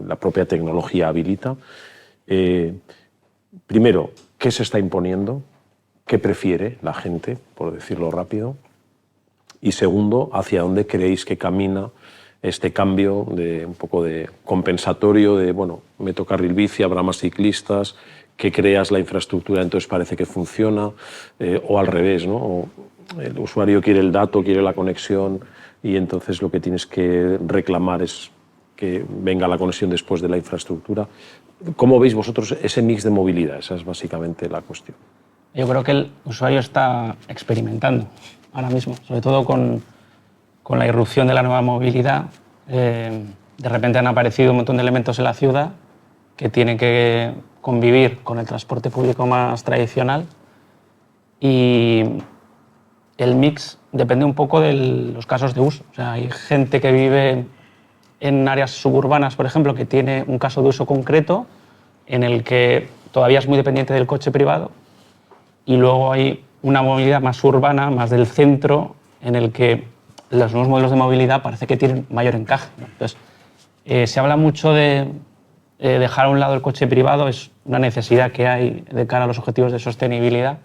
la propia tecnología habilita, primero, ¿qué se está imponiendo? ¿Qué prefiere la gente, por decirlo rápido? Y segundo, ¿hacia dónde creéis que camina este cambio de un poco de compensatorio de, bueno, meto carril bici, habrá más ciclistas, que creas la infraestructura, entonces parece que funciona, o al revés, ¿no? O el usuario quiere el dato, quiere la conexión y entonces lo que tienes que reclamar es que venga la conexión después de la infraestructura. ¿Cómo veis vosotros ese mix de movilidad? Esa es básicamente la cuestión. Yo creo que el usuario está experimentando ahora mismo, sobre todo con la irrupción de la nueva movilidad. De repente han aparecido un montón de elementos en la ciudad que tienen que convivir con el transporte público más tradicional y el mix depende un poco de los casos de uso. O sea, hay gente que vive en áreas suburbanas, por ejemplo, que tiene un caso de uso concreto en el que todavía es muy dependiente del coche privado, y luego hay una movilidad más urbana, más del centro, en el que los nuevos modelos de movilidad parece que tienen mayor encaje, ¿no? Entonces, se habla mucho de dejar a un lado el coche privado, es una necesidad que hay de cara a los objetivos de sostenibilidad,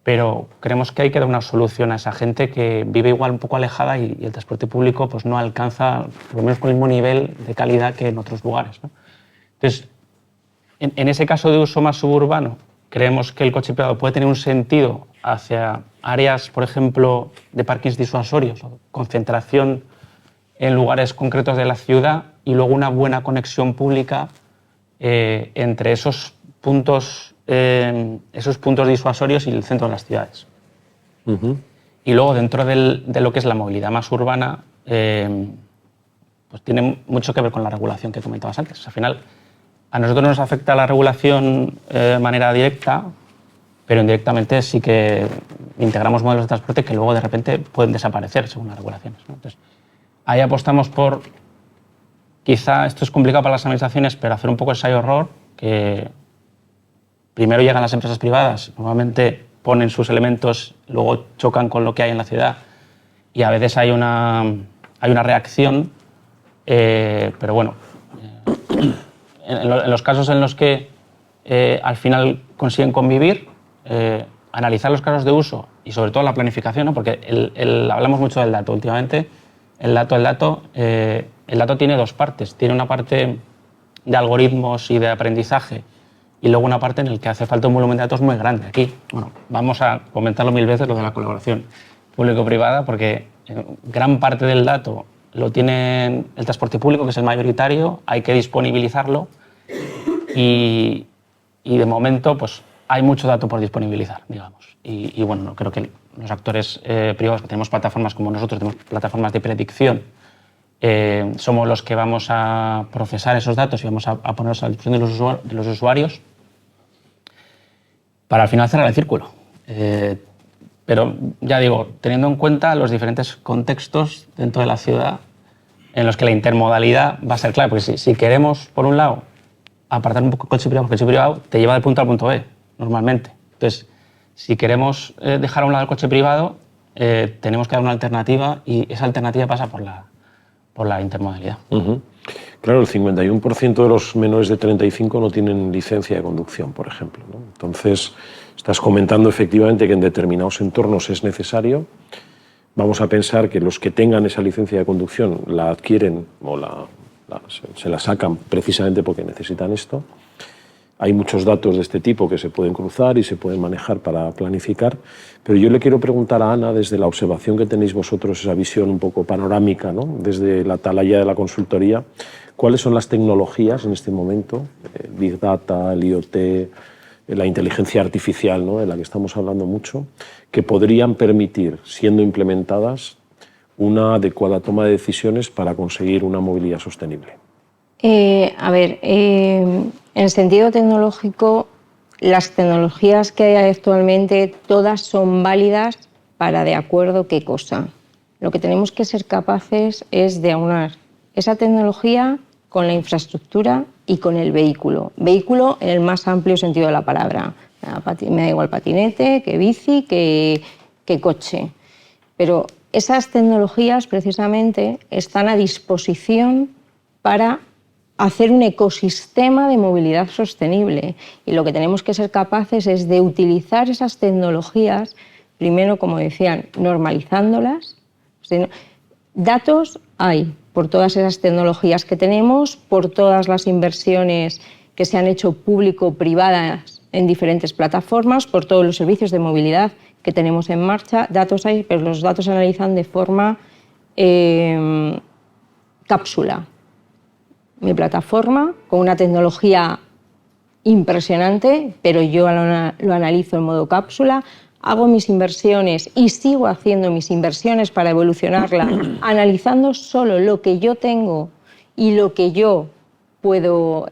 pero creemos que hay que dar una solución a esa gente que vive igual un poco alejada y el transporte público pues, no alcanza, por lo menos con el mismo nivel de calidad que en otros lugares, ¿no? Entonces, en ese caso de uso más suburbano, creemos que el coche privado puede tener un sentido hacia áreas, por ejemplo, de parkings disuasorios, o concentración en lugares concretos de la ciudad y luego una buena conexión pública entre esos puntos disuasorios y el centro de las ciudades. Y luego, dentro de lo que es la movilidad más urbana, pues tiene mucho que ver con la regulación que comentabas antes. Al final, a nosotros nos afecta la regulación de manera directa, pero indirectamente sí que integramos modelos de transporte que luego de repente pueden desaparecer según las regulaciones, ¿no? Entonces, ahí apostamos por, quizá esto es complicado para las administraciones, pero hacer un poco ensayo-error, que primero llegan las empresas privadas, normalmente ponen sus elementos, luego chocan con lo que hay en la ciudad y a veces hay una reacción, pero bueno, en los casos en los que al final consiguen convivir, analizar los casos de uso y sobre todo la planificación, ¿no? Porque hablamos mucho del dato últimamente. El dato tiene dos partes. Tiene una parte de algoritmos y de aprendizaje y luego una parte en la que hace falta un volumen de datos muy grande. Aquí, bueno, vamos a comentarlo 1000 veces lo de la colaboración público-privada, porque gran parte del dato lo tiene el transporte público, que es el mayoritario, hay que disponibilizarlo y de momento pues, hay mucho dato por disponibilizar, digamos. Y bueno, creo que los actores privados que tenemos plataformas como nosotros, tenemos plataformas de predicción, somos los que vamos a procesar esos datos y vamos a ponerlos a disposición de los usuarios para al final cerrar el círculo. Pero ya digo, teniendo en cuenta los diferentes contextos dentro de la ciudad en los que la intermodalidad va a ser clave, porque si queremos, por un lado, apartar un poco el coche privado, porque el coche privado te lleva del punto A al punto B, normalmente. Entonces, si queremos dejar a un lado el coche privado, tenemos que dar una alternativa y esa alternativa pasa por la intermodalidad. Claro, el 51% de los menores de 35 no tienen licencia de conducción, por ejemplo, ¿no? Entonces, estás comentando efectivamente que en determinados entornos es necesario. Vamos a pensar que los que tengan esa licencia de conducción la adquieren o se la sacan precisamente porque necesitan esto. Hay muchos datos de este tipo que se pueden cruzar y se pueden manejar para planificar, pero yo le quiero preguntar a Ana, desde la observación que tenéis vosotros, esa visión un poco panorámica, ¿no? Desde la atalaya de la consultoría, ¿cuáles son las tecnologías en este momento? Big Data, el IoT, la inteligencia artificial, ¿no? De la que estamos hablando mucho, que podrían permitir, siendo implementadas, una adecuada toma de decisiones para conseguir una movilidad sostenible. En el sentido tecnológico, las tecnologías que hay actualmente todas son válidas para de acuerdo qué cosa. Lo que tenemos que ser capaces es de aunar esa tecnología con la infraestructura y con el vehículo. Vehículo en el más amplio sentido de la palabra. Me da igual patinete, que bici, que coche. Pero esas tecnologías precisamente están a disposición para hacer un ecosistema de movilidad sostenible. Y lo que tenemos que ser capaces es de utilizar esas tecnologías, primero, como decían, normalizándolas. Datos hay por todas esas tecnologías que tenemos, por todas las inversiones que se han hecho público-privadas en diferentes plataformas, por todos los servicios de movilidad que tenemos en marcha. Datos hay, pero los datos se analizan de forma cápsula. Mi plataforma, con una tecnología impresionante, pero yo lo analizo en modo cápsula, hago mis inversiones y sigo haciendo mis inversiones para evolucionarla, analizando solo lo que yo tengo y lo que yo puedo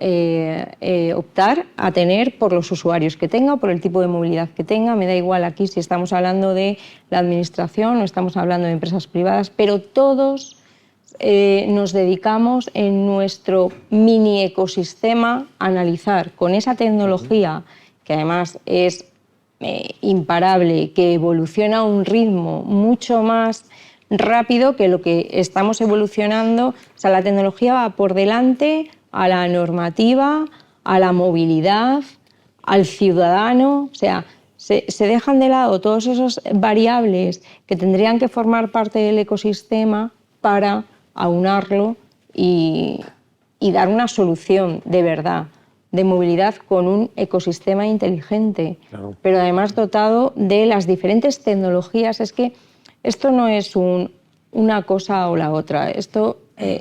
optar a tener por los usuarios que tenga, por el tipo de movilidad que tenga. Me da igual aquí si estamos hablando de la administración o estamos hablando de empresas privadas, pero todos nos dedicamos en nuestro mini ecosistema a analizar con esa tecnología, que además es imparable, que evoluciona a un ritmo mucho más rápido que lo que estamos evolucionando. O sea, la tecnología va por delante a la normativa, a la movilidad, al ciudadano. O sea, se dejan de lado todos esos variables que tendrían que formar parte del ecosistema para aunarlo y dar una solución de verdad de movilidad con un ecosistema inteligente, Claro. pero además dotado de las diferentes tecnologías. Es que esto no es una cosa o la otra. Esto,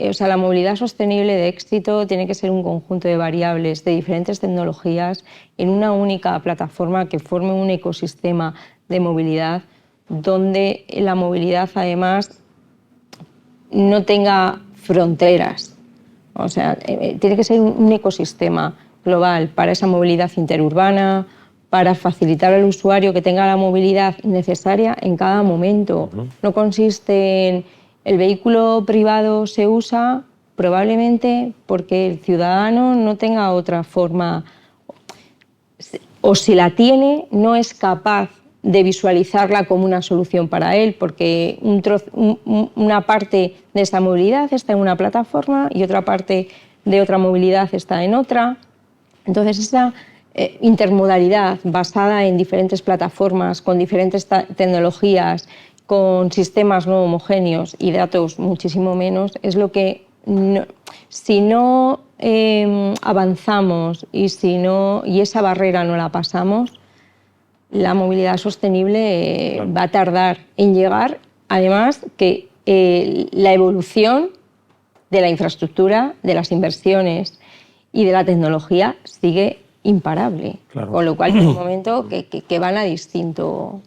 o sea, la movilidad sostenible de éxito tiene que ser un conjunto de variables, de diferentes tecnologías, en una única plataforma que forme un ecosistema de movilidad donde la movilidad además no tenga fronteras. O sea, tiene que ser un ecosistema global para esa movilidad interurbana, para facilitar al usuario que tenga la movilidad necesaria en cada momento. No consiste en el vehículo privado se usa probablemente porque el ciudadano no tenga otra forma, o si la tiene, no es capaz de visualizarla como una solución para él, porque una parte de esta movilidad está en una plataforma y otra parte de otra movilidad está en otra. Entonces, esa intermodalidad basada en diferentes plataformas, con diferentes tecnologías, con sistemas no homogéneos y datos muchísimo menos, es lo que, si no avanzamos y esa barrera no la pasamos, la movilidad sostenible Claro. va a tardar en llegar. Además, que la evolución de la infraestructura, de las inversiones y de la tecnología sigue imparable. Claro. Con lo cual, es un momento que van a distinto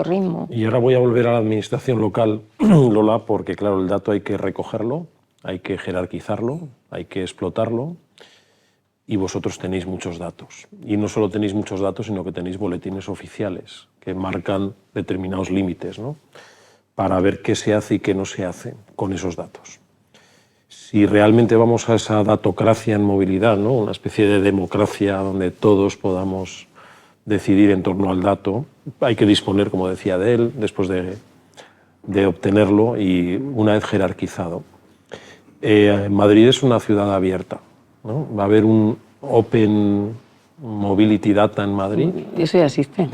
ritmo. Y ahora voy a volver a la administración local, Lola, porque claro, el dato hay que recogerlo, hay que jerarquizarlo, hay que explotarlo, y vosotros tenéis muchos datos. Y no solo tenéis muchos datos, sino que tenéis boletines oficiales que marcan determinados límites, ¿no?, para ver qué se hace y qué no se hace con esos datos. Si realmente vamos a esa datocracia en movilidad, ¿no?, una especie de democracia donde todos podamos decidir en torno al dato, hay que disponer, como decía, de él después de obtenerlo y una vez jerarquizado. Madrid es una ciudad abierta, ¿no? Va a haber un Open Mobility Data en Madrid. Eso ya existe.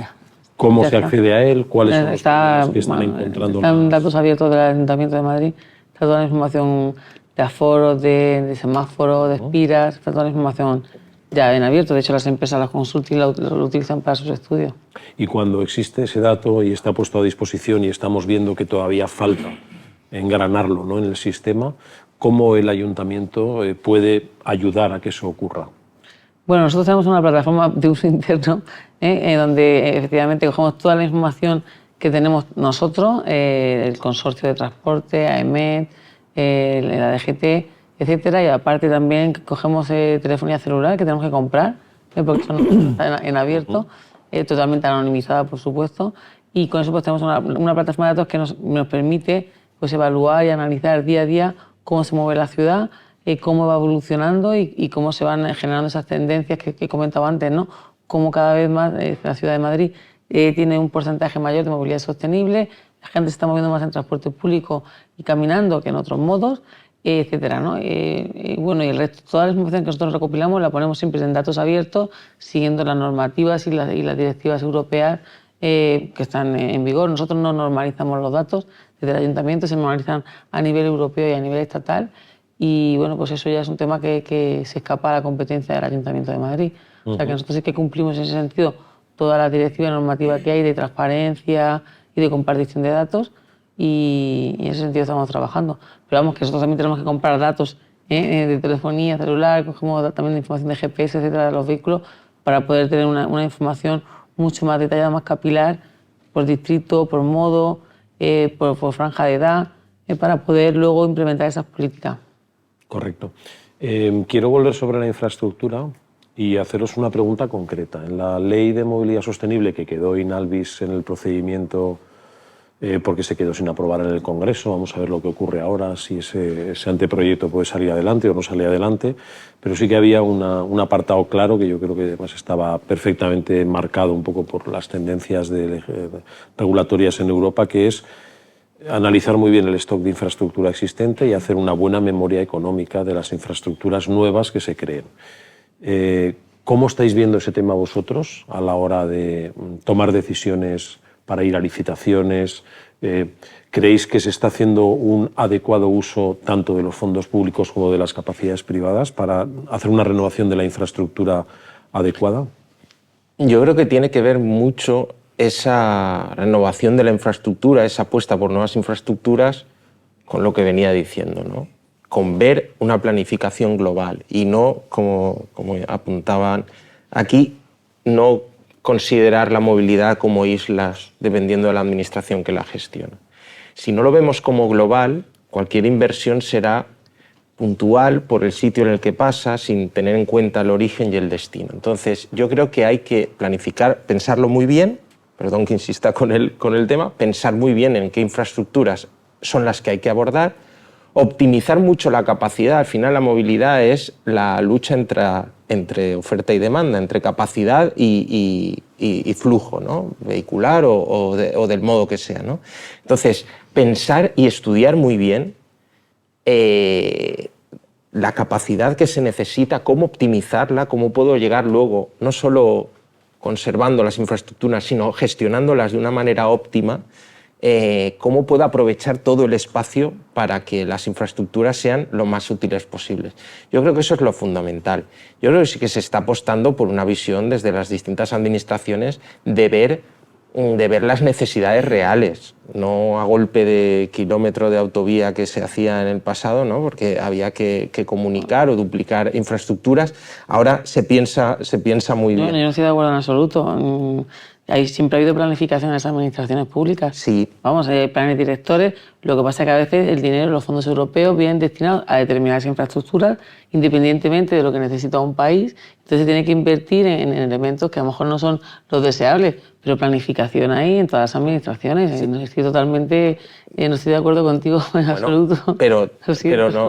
¿Cómo Ya se está. accede a él? ¿Cuáles son los problemas que están bueno, encontrando? están datos abiertos del Ayuntamiento de Madrid, está toda la información de aforos, de semáforos, de espiras, está toda la información ya en abierto. De hecho, las empresas las consultan y lo utilizan para sus estudios. Y cuando existe ese dato y está puesto a disposición y estamos viendo que todavía falta engranarlo, ¿no?, en el sistema, ¿cómo el ayuntamiento puede ayudar a que eso ocurra? Bueno, nosotros tenemos una plataforma de uso interno donde efectivamente cogemos toda la información que tenemos nosotros, el consorcio de transporte, AEMET, la DGT, etcétera, y aparte también cogemos telefonía celular que tenemos que comprar, porque eso no está en abierto, totalmente anonimizada, por supuesto, y con eso pues tenemos una plataforma de datos que nos permite pues evaluar y analizar día a día cómo se mueve la ciudad, cómo va evolucionando y cómo se van generando esas tendencias que comentaba antes, ¿no? Cómo cada vez más la ciudad de Madrid tiene un porcentaje mayor de movilidad sostenible, la gente se está moviendo más en transporte público y caminando que en otros modos, etcétera, ¿no? Bueno, y el resto, toda la información que nosotros recopilamos la ponemos siempre en datos abiertos, siguiendo las normativas y las directivas europeas que están en vigor. Nosotros no normalizamos los datos desde el ayuntamiento, se normalizan a nivel europeo y a nivel estatal, y bueno, pues eso ya es un tema que se escapa a la competencia del Ayuntamiento de Madrid. O sea que nosotros sí que cumplimos en ese sentido toda la directiva normativa que hay de transparencia y de compartición de datos, y en ese sentido estamos trabajando. Pero vamos, que nosotros también tenemos que comprar datos de telefonía celular, cogemos también información de GPS, etcétera, de los vehículos, para poder tener una información mucho más detallada, más capilar, por distrito, por modo, por franja de edad, para poder luego implementar esas políticas. Correcto. Quiero volver sobre la infraestructura y haceros una pregunta concreta. En la Ley de Movilidad Sostenible, que quedó in albis en el procedimiento porque se quedó sin aprobar en el Congreso, vamos a ver lo que ocurre ahora, si ese anteproyecto puede salir adelante o no sale adelante, pero sí que había un apartado claro que yo creo que además estaba perfectamente marcado un poco por las tendencias regulatorias en Europa, que es analizar muy bien el stock de infraestructura existente y hacer una buena memoria económica de las infraestructuras nuevas que se creen. ¿Cómo estáis viendo ese tema vosotros a la hora de tomar decisiones para ir a licitaciones? ¿Creéis que se está haciendo un adecuado uso tanto de los fondos públicos como de las capacidades privadas para hacer una renovación de la infraestructura adecuada? Yo creo que tiene que ver mucho esa renovación de la infraestructura, esa apuesta por nuevas infraestructuras, con lo que venía diciendo, ¿no? Con ver una planificación global y no, como apuntaban aquí, no considerar la movilidad como islas dependiendo de la administración que la gestiona. Si no lo vemos como global, cualquier inversión será puntual por el sitio en el que pasa, sin tener en cuenta el origen y el destino. Entonces, yo creo que hay que planificar, pensarlo muy bien, perdón que insista con el tema, pensar muy bien en qué infraestructuras son las que hay que abordar, optimizar mucho la capacidad. Al final la movilidad es la lucha entre oferta y demanda, entre capacidad y flujo, ¿no? Vehicular o del modo que sea, ¿no? Entonces, pensar y estudiar muy bien la capacidad que se necesita, cómo optimizarla, cómo puedo llegar luego, no solo conservando las infraestructuras, sino gestionándolas de una manera óptima, cómo puedo aprovechar todo el espacio para que las infraestructuras sean lo más útiles posibles. Yo creo que eso es lo fundamental. Yo creo que sí que se está apostando por una visión desde las distintas administraciones de ver las necesidades reales, no a golpe de kilómetro de autovía que se hacía en el pasado, ¿no? Porque había que comunicar o duplicar infraestructuras. Ahora se piensa muy bien. Yo no estoy de acuerdo en absoluto. Siempre ha habido planificación en las administraciones públicas. Sí. Vamos, hay planes directores. Lo que pasa es que a veces el dinero, los fondos europeos, vienen destinados a determinadas infraestructuras, independientemente de lo que necesita un país. Entonces se tiene que invertir en elementos que a lo mejor no son los deseables, pero planificación hay en todas las administraciones. Sí. No estoy totalmente, no estoy de acuerdo contigo en absoluto. Pero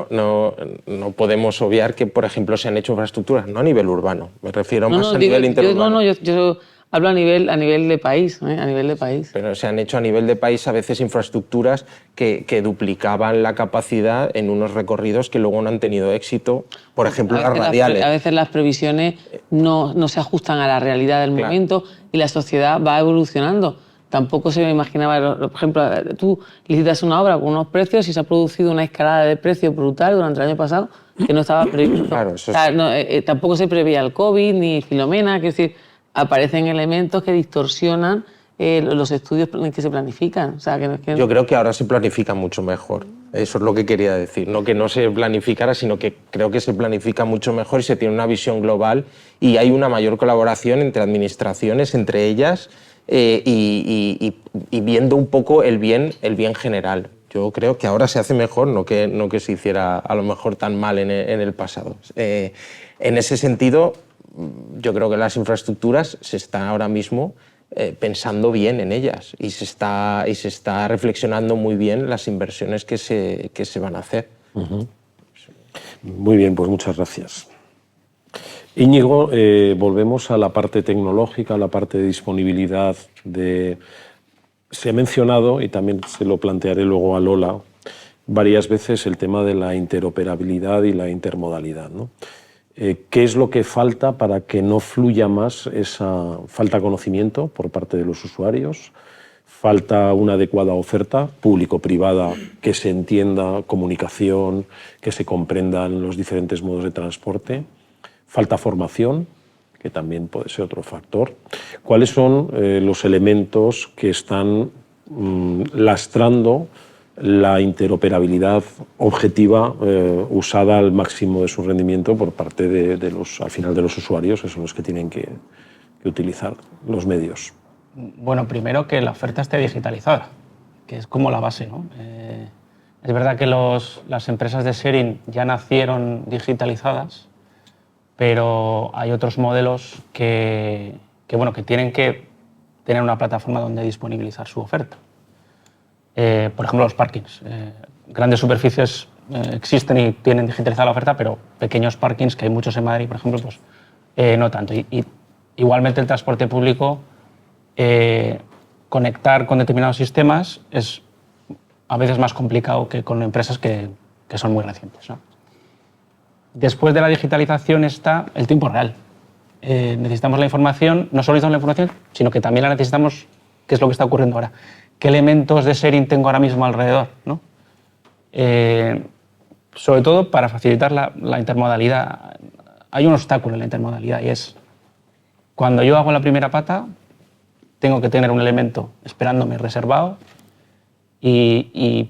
no podemos obviar que, por ejemplo, se han hecho infraestructuras, no a nivel urbano, me refiero más a nivel interurbano. Yo hablo a nivel de país, a nivel de país. Pero se han hecho a nivel de país a veces infraestructuras que duplicaban la capacidad en unos recorridos que luego no han tenido éxito, por ejemplo las radiales. A veces las previsiones no se ajustan a la realidad del momento y la sociedad va evolucionando. Tampoco se me imaginaba, por ejemplo, tú licitas una obra con unos precios y se ha producido una escalada de precios brutal durante el año pasado que no estaba previsto. Claro, eso es... tampoco se preveía el COVID ni Filomena, que es decir, aparecen elementos que distorsionan los estudios en que se planifican. O sea, que... Yo creo que ahora se planifica mucho mejor. Eso es lo que quería decir. No que no se planificara, sino que creo que se planifica mucho mejor y se tiene una visión global y hay una mayor colaboración entre administraciones, entre ellas, y viendo un poco el bien general. Yo creo que ahora se hace mejor, no que se hiciera a lo mejor tan mal en el pasado. En ese sentido, yo creo que las infraestructuras se están ahora mismo pensando bien en ellas y se está reflexionando muy bien las inversiones que se van a hacer. Uh-huh. Muy bien, pues muchas gracias. Íñigo, volvemos a la parte tecnológica, a la parte de disponibilidad. Se ha mencionado, y también se lo plantearé luego a Lola, varias veces el tema de la interoperabilidad y la intermodalidad, ¿no? ¿Qué es lo que falta para que no fluya más esa falta de conocimiento por parte de los usuarios? Falta una adecuada oferta público-privada, que se entienda comunicación, que se comprendan los diferentes modos de transporte. Falta formación, que también puede ser otro factor. ¿Cuáles son los elementos que están lastrando la interoperabilidad objetiva usada al máximo de su rendimiento por parte al final de los usuarios, que son los que tienen que utilizar los medios? Bueno, primero que la oferta esté digitalizada, que es como la base, ¿no? Es verdad que las empresas de sharing ya nacieron digitalizadas, pero hay otros modelos que tienen que tener una plataforma donde disponibilizar su oferta. Por ejemplo, los parkings. Grandes superficies existen y tienen digitalizada la oferta, pero pequeños parkings, que hay muchos en Madrid, por ejemplo, pues no tanto. Y igualmente el transporte público, conectar con determinados sistemas es a veces más complicado que con empresas que son muy recientes, ¿no? Después de la digitalización está el tiempo real. necesitamos la información, no solo necesitamos la información, sino que también la necesitamos, ¿qué es lo que está ocurriendo ahora? ¿Qué elementos de sharing tengo ahora mismo alrededor, ¿no? Sobre todo para facilitar la intermodalidad. Hay un obstáculo en la intermodalidad y es cuando yo hago la primera pata, tengo que tener un elemento esperándome reservado y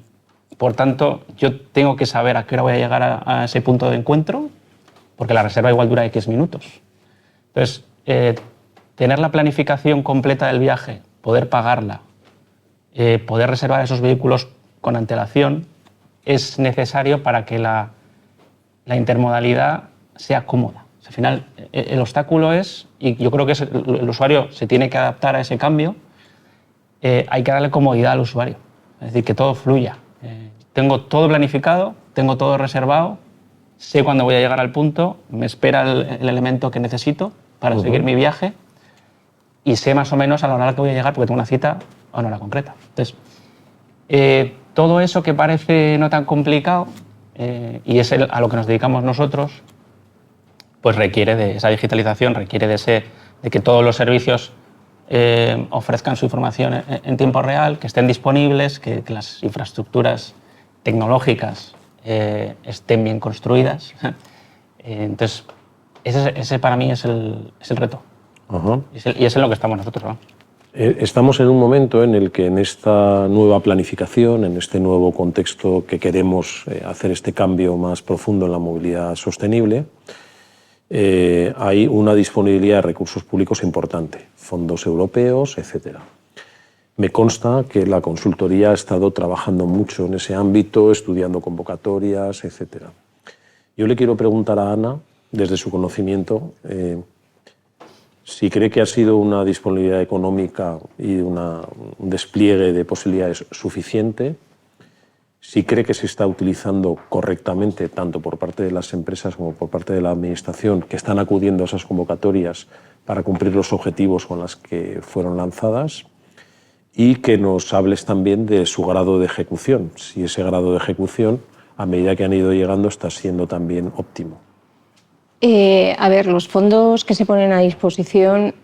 por tanto yo tengo que saber a qué hora voy a llegar a ese punto de encuentro, porque la reserva igual dura X minutos. Entonces, tener la planificación completa del viaje, poder pagarla, poder reservar esos vehículos con antelación, es necesario para que la intermodalidad sea cómoda. O sea, al final, el obstáculo es, y yo creo que el usuario se tiene que adaptar a ese cambio, hay que darle comodidad al usuario, es decir, que todo fluya. Tengo todo planificado, tengo todo reservado, sé cuándo voy a llegar al punto, me espera el elemento que necesito para seguir mi viaje y sé más o menos a la hora que voy a llegar porque tengo una cita a una hora concreta. Entonces, todo eso que parece no tan complicado y es a lo que nos dedicamos nosotros, pues requiere de esa digitalización, requiere de que todos los servicios ofrezcan su información en tiempo real, que estén disponibles, que las infraestructuras tecnológicas estén bien construidas. Entonces, ese para mí es el reto. Ajá. Y es en lo que estamos nosotros, ¿no? Estamos en un momento en el que en esta nueva planificación, en este nuevo contexto que queremos hacer este cambio más profundo en la movilidad sostenible, hay una disponibilidad de recursos públicos importante, fondos europeos, etc. Me consta que la consultoría ha estado trabajando mucho en ese ámbito, estudiando convocatorias, etc. Yo le quiero preguntar a Ana, desde su conocimiento, si cree que ha sido una disponibilidad económica y un despliegue de posibilidades suficiente, si cree que se está utilizando correctamente tanto por parte de las empresas como por parte de la administración que están acudiendo a esas convocatorias para cumplir los objetivos con los que fueron lanzadas, y que nos hables también de su grado de ejecución, si ese grado de ejecución, a medida que han ido llegando, está siendo también óptimo. A ver, los fondos que se ponen a disposición,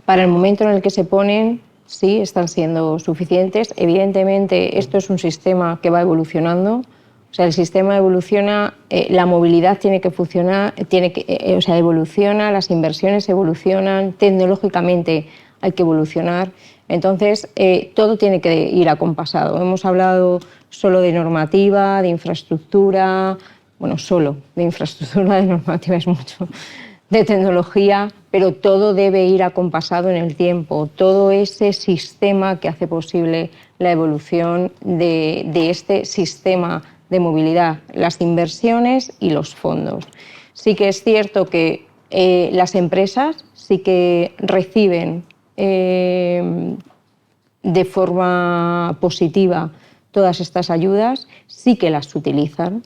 para el momento en el que se ponen, sí, están siendo suficientes. Evidentemente, esto es un sistema que va evolucionando. O sea, el sistema evoluciona, la movilidad tiene que funcionar, evoluciona, las inversiones evolucionan, tecnológicamente hay que evolucionar. Entonces, todo tiene que ir acompasado. Hemos hablado solo de normativa, de infraestructura. Bueno, solo de infraestructura, de normativa es mucho, de tecnología, pero todo debe ir acompasado en el tiempo. Todo ese sistema que hace posible la evolución de este sistema de movilidad, las inversiones y los fondos. Sí que es cierto que las empresas sí que reciben de forma positiva todas estas ayudas, sí que las utilizan.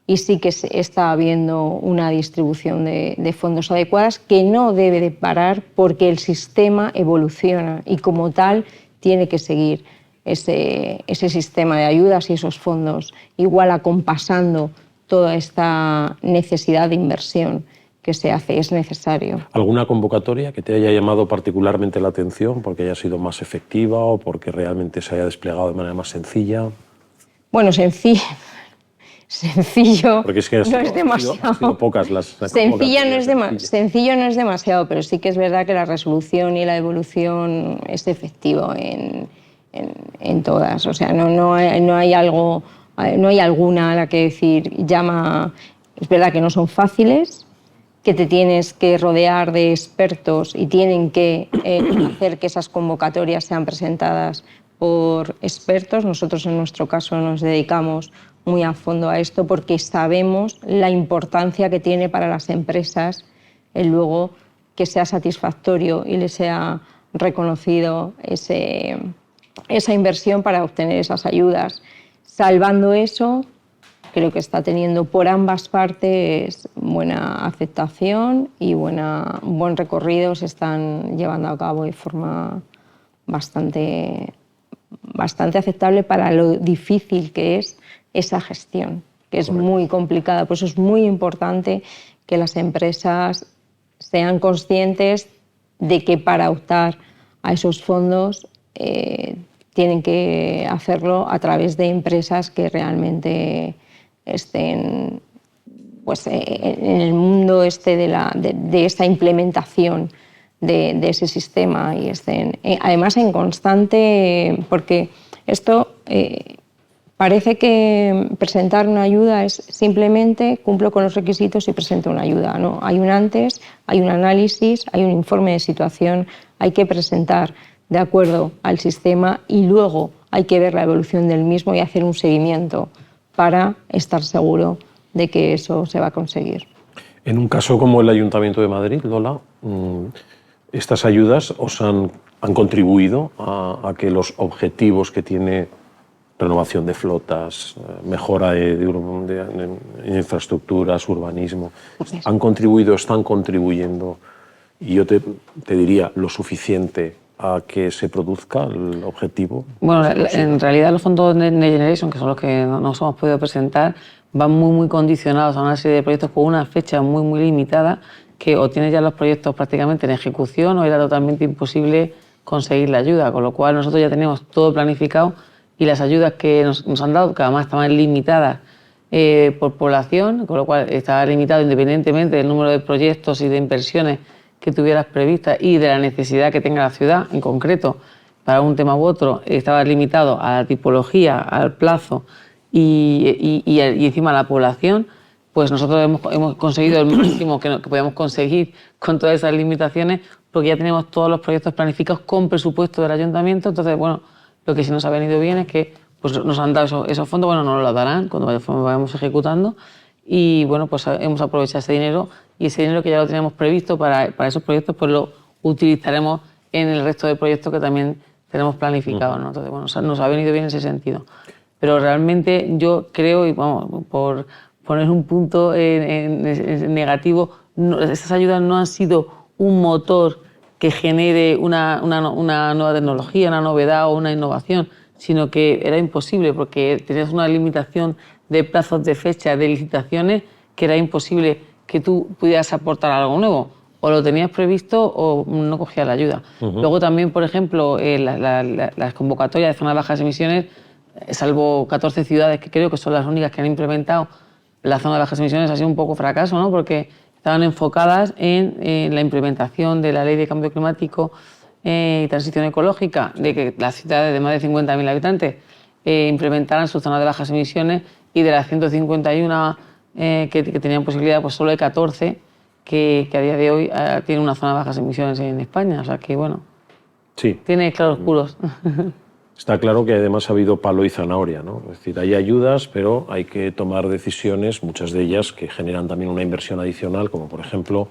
Y sí que está habiendo una distribución de fondos adecuadas que no debe de parar porque el sistema evoluciona y como tal tiene que seguir ese sistema de ayudas y esos fondos, igual acompasando toda esta necesidad de inversión que se hace, es necesario. ¿Alguna convocatoria que te haya llamado particularmente la atención porque haya sido más efectiva o porque realmente se haya desplegado de manera más sencilla? Bueno, sencillo porque es que no es demasiado. Han sido pocas las sencillo no es demasiado, pero sí que es verdad que la resolución y la evolución es efectivo en todas. O sea, no hay alguna a la que decir llama. Es verdad que no son fáciles, que te tienes que rodear de expertos y tienen que hacer que esas convocatorias sean presentadas por expertos. Nosotros en nuestro caso nos dedicamos muy a fondo a esto porque sabemos la importancia que tiene para las empresas el luego que sea satisfactorio y les sea reconocido esa inversión para obtener esas ayudas. Salvando eso, creo que está teniendo por ambas partes buena aceptación y buen recorrido, se están llevando a cabo de forma bastante aceptable para lo difícil que es esa gestión, que es muy complicada. Por eso es muy importante que las empresas sean conscientes de que para optar a esos fondos tienen que hacerlo a través de empresas que realmente estén pues, en el mundo de esta implementación de ese sistema y estén además en constante, porque esto parece que presentar una ayuda es simplemente cumplo con los requisitos y presento una ayuda. No, hay un antes, hay un análisis, hay un informe de situación, hay que presentar de acuerdo al sistema y luego hay que ver la evolución del mismo y hacer un seguimiento para estar seguro de que eso se va a conseguir. En un caso como el Ayuntamiento de Madrid, Lola, estas ayudas os han contribuido a que los objetivos que tiene renovación de flotas, mejora de infraestructuras, urbanismo, han contribuido, están contribuyendo, y yo te diría lo suficiente a que se produzca el objetivo? Bueno, en realidad los fondos Next Generation, que son los que nos hemos podido presentar, van muy condicionados a una serie de proyectos con una fecha muy limitada, que o tienes ya los proyectos prácticamente en ejecución o era totalmente imposible conseguir la ayuda, con lo cual nosotros ya tenemos todo planificado y las ayudas que nos han dado, que además estaban limitadas por población, con lo cual estaba limitado independientemente del número de proyectos y de inversiones que tuvieras previstas y de la necesidad que tenga la ciudad en concreto para un tema u otro, estaba limitado a la tipología, al plazo y encima a la población. Pues nosotros hemos conseguido el máximo que podíamos conseguir con todas esas limitaciones, porque ya tenemos todos los proyectos planificados con presupuesto del ayuntamiento. Entonces, bueno, lo que sí nos ha venido bien es que pues, nos han dado esos fondos, bueno, nos los darán cuando vayamos ejecutando, y bueno, pues hemos aprovechado ese dinero, y ese dinero que ya lo teníamos previsto para esos proyectos, pues lo utilizaremos en el resto de proyectos que también tenemos planificados, ¿no? Entonces, bueno, nos ha venido bien en ese sentido. Pero realmente yo creo, y vamos, por poner un punto en negativo, estas ayudas no han sido un motor que genere una nueva tecnología, una novedad o una innovación, sino que era imposible porque tenías una limitación de plazos, de fechas, de licitaciones, que era imposible que tú pudieras aportar algo nuevo. O lo tenías previsto o no cogías la ayuda. Luego también, por ejemplo, las convocatorias de zonas de bajas emisiones, salvo 14 ciudades que creo que son las únicas que han implementado la zona de bajas emisiones, ha sido un poco fracaso, ¿no? Porque estaban enfocadas en la implementación de la Ley de Cambio Climático y Transición Ecológica, de que las ciudades de más de 50.000 habitantes implementaran sus zonas de bajas emisiones, y de las 151 que tenían posibilidad, pues solo hay 14 que a día de hoy tienen una zona de bajas emisiones en España. O sea que, bueno, sí, tiene claroscuros. Está claro que además ha habido palo y zanahoria, ¿no? Es decir, hay ayudas, pero hay que tomar decisiones, muchas de ellas que generan también una inversión adicional, como por ejemplo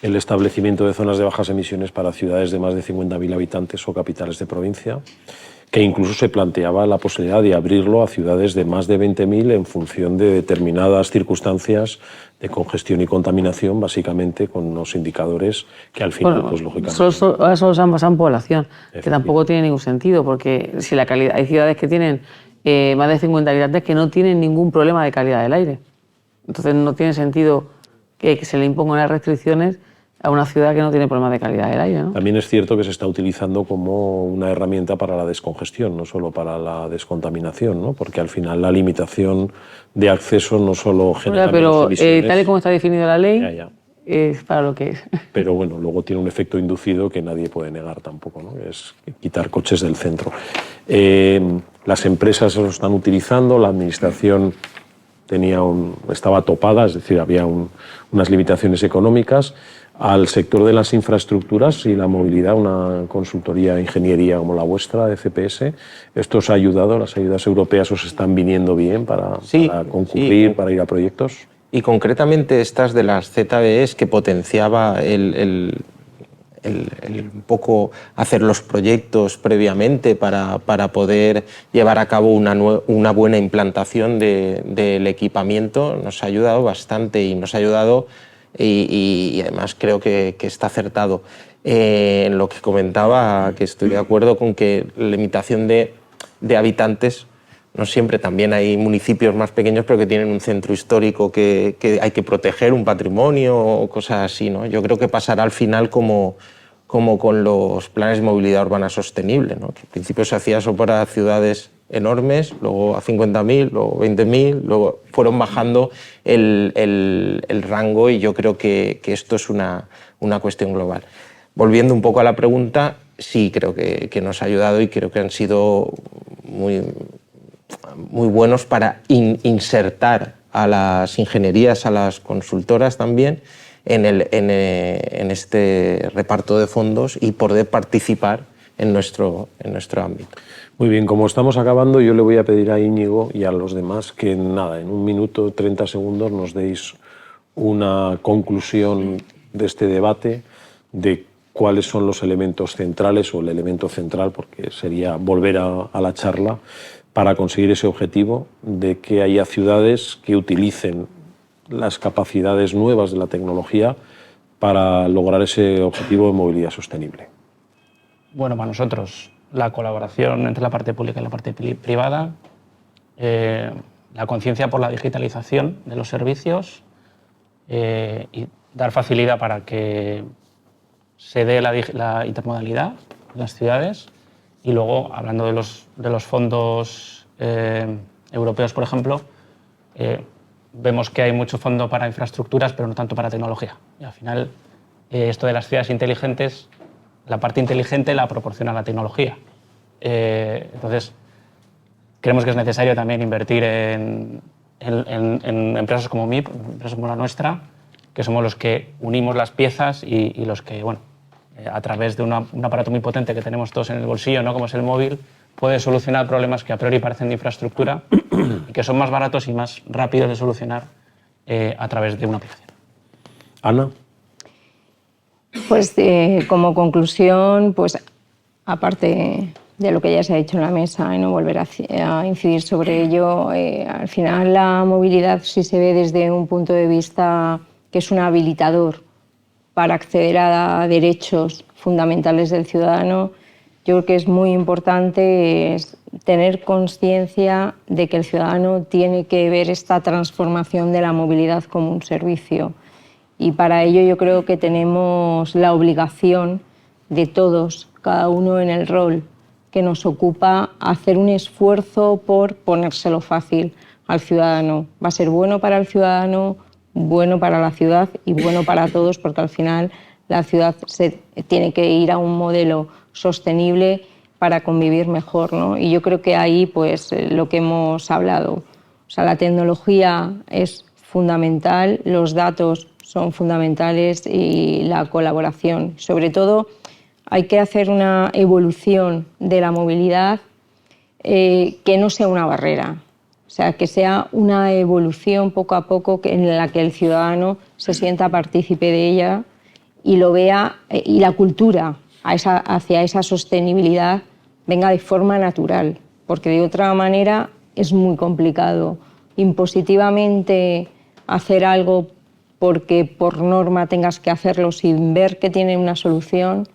el establecimiento de zonas de bajas emisiones para ciudades de más de 50.000 habitantes o capitales de provincia, que incluso se planteaba la posibilidad de abrirlo a ciudades de más de 20.000 en función de determinadas circunstancias de congestión y contaminación, básicamente con unos indicadores que al final, Bueno, pues lógicamente... Solo se han basado en población, que tampoco tiene ningún sentido, porque si la calidad, hay ciudades que tienen más de 50 habitantes que no tienen ningún problema de calidad del aire. Entonces no tiene sentido que se le impongan unas restricciones a una ciudad que no tiene problemas de calidad del aire, ¿no? También es cierto que se está utilizando como una herramienta para la descongestión, no solo para la descontaminación, ¿no? Porque al final la limitación de acceso no solo genera menos emisiones... Tal y como está definida la ley, Ya. es para lo que es. Pero bueno, luego tiene un efecto inducido que nadie puede negar tampoco, ¿no? Es quitar coches del centro. Las empresas lo están utilizando, la administración estaba topada, es decir, había unas limitaciones económicas. Al sector de las infraestructuras y la movilidad, una consultoría de ingeniería como la vuestra, de CPS, ¿esto os ha ayudado? ¿Las ayudas europeas os están viniendo bien para concurrir, para ir a proyectos? Y concretamente estas de las ZBEs que potenciaba un poco hacer los proyectos previamente para poder llevar a cabo una buena implantación del equipamiento, nos ha ayudado bastante y nos ha ayudado y además creo que está acertado. En lo que comentaba, que estoy de acuerdo con que la limitación de habitantes No siempre, también hay municipios más pequeños pero que tienen un centro histórico que hay que proteger, un patrimonio o cosas así, ¿no? Yo creo que pasará al final como con los planes de movilidad urbana sostenible, ¿no? Que al principio se hacía eso para ciudades enormes, luego a 50.000, luego 20.000, luego fueron bajando el rango, y yo creo que esto es una cuestión global. Volviendo un poco a la pregunta, sí creo que nos ha ayudado, y creo que han sido muy buenos para insertar a las ingenierías, a las consultoras también, en este reparto de fondos y poder participar en nuestro ámbito. Muy bien, como estamos acabando, yo le voy a pedir a Íñigo y a los demás que en 1 minuto, 30 segundos nos deis una conclusión de este debate, de cuáles son los elementos centrales, o el elemento central, porque sería volver a la charla, para conseguir ese objetivo de que haya ciudades que utilicen las capacidades nuevas de la tecnología para lograr ese objetivo de movilidad sostenible. Bueno, para nosotros la colaboración entre la parte pública y la parte privada, la conciencia por la digitalización de los servicios, y dar facilidad para que se dé la intermodalidad en las ciudades. Y luego, hablando de los fondos europeos, por ejemplo, vemos que hay mucho fondo para infraestructuras, pero no tanto para tecnología. Y al final, esto de las ciudades inteligentes, la parte inteligente la proporciona la tecnología. Entonces, creemos que es necesario también invertir en empresas como MIP, empresas como la nuestra, que somos los que unimos las piezas y los que, bueno, a través de un aparato muy potente que tenemos todos en el bolsillo, ¿no?, como es el móvil, puede solucionar problemas que a priori parecen de infraestructura y que son más baratos y más rápidos de solucionar a través de una aplicación. Ana. Pues como conclusión, pues aparte de lo que ya se ha dicho en la mesa y no volver a incidir sobre ello, al final la movilidad, si se ve desde un punto de vista que es un habilitador para acceder a derechos fundamentales del ciudadano, yo creo que es muy importante tener conciencia de que el ciudadano tiene que ver esta transformación de la movilidad como un servicio. Y para ello yo creo que tenemos la obligación de todos, cada uno en el rol que nos ocupa, hacer un esfuerzo por ponérselo fácil al ciudadano. Va a ser bueno para el ciudadano, bueno para la ciudad y bueno para todos, porque al final la ciudad tiene que ir a un modelo sostenible para convivir mejor, ¿no? Y yo creo que ahí, pues, lo que hemos hablado, o sea, la tecnología es fundamental, los datos son fundamentales y la colaboración. Sobre todo, hay que hacer una evolución de la movilidad que no sea una barrera. O sea, que sea una evolución poco a poco en la que el ciudadano se sienta partícipe de ella y lo vea, y la cultura hacia esa sostenibilidad venga de forma natural, porque de otra manera es muy complicado impositivamente hacer algo porque por norma tengas que hacerlo sin ver que tiene una solución.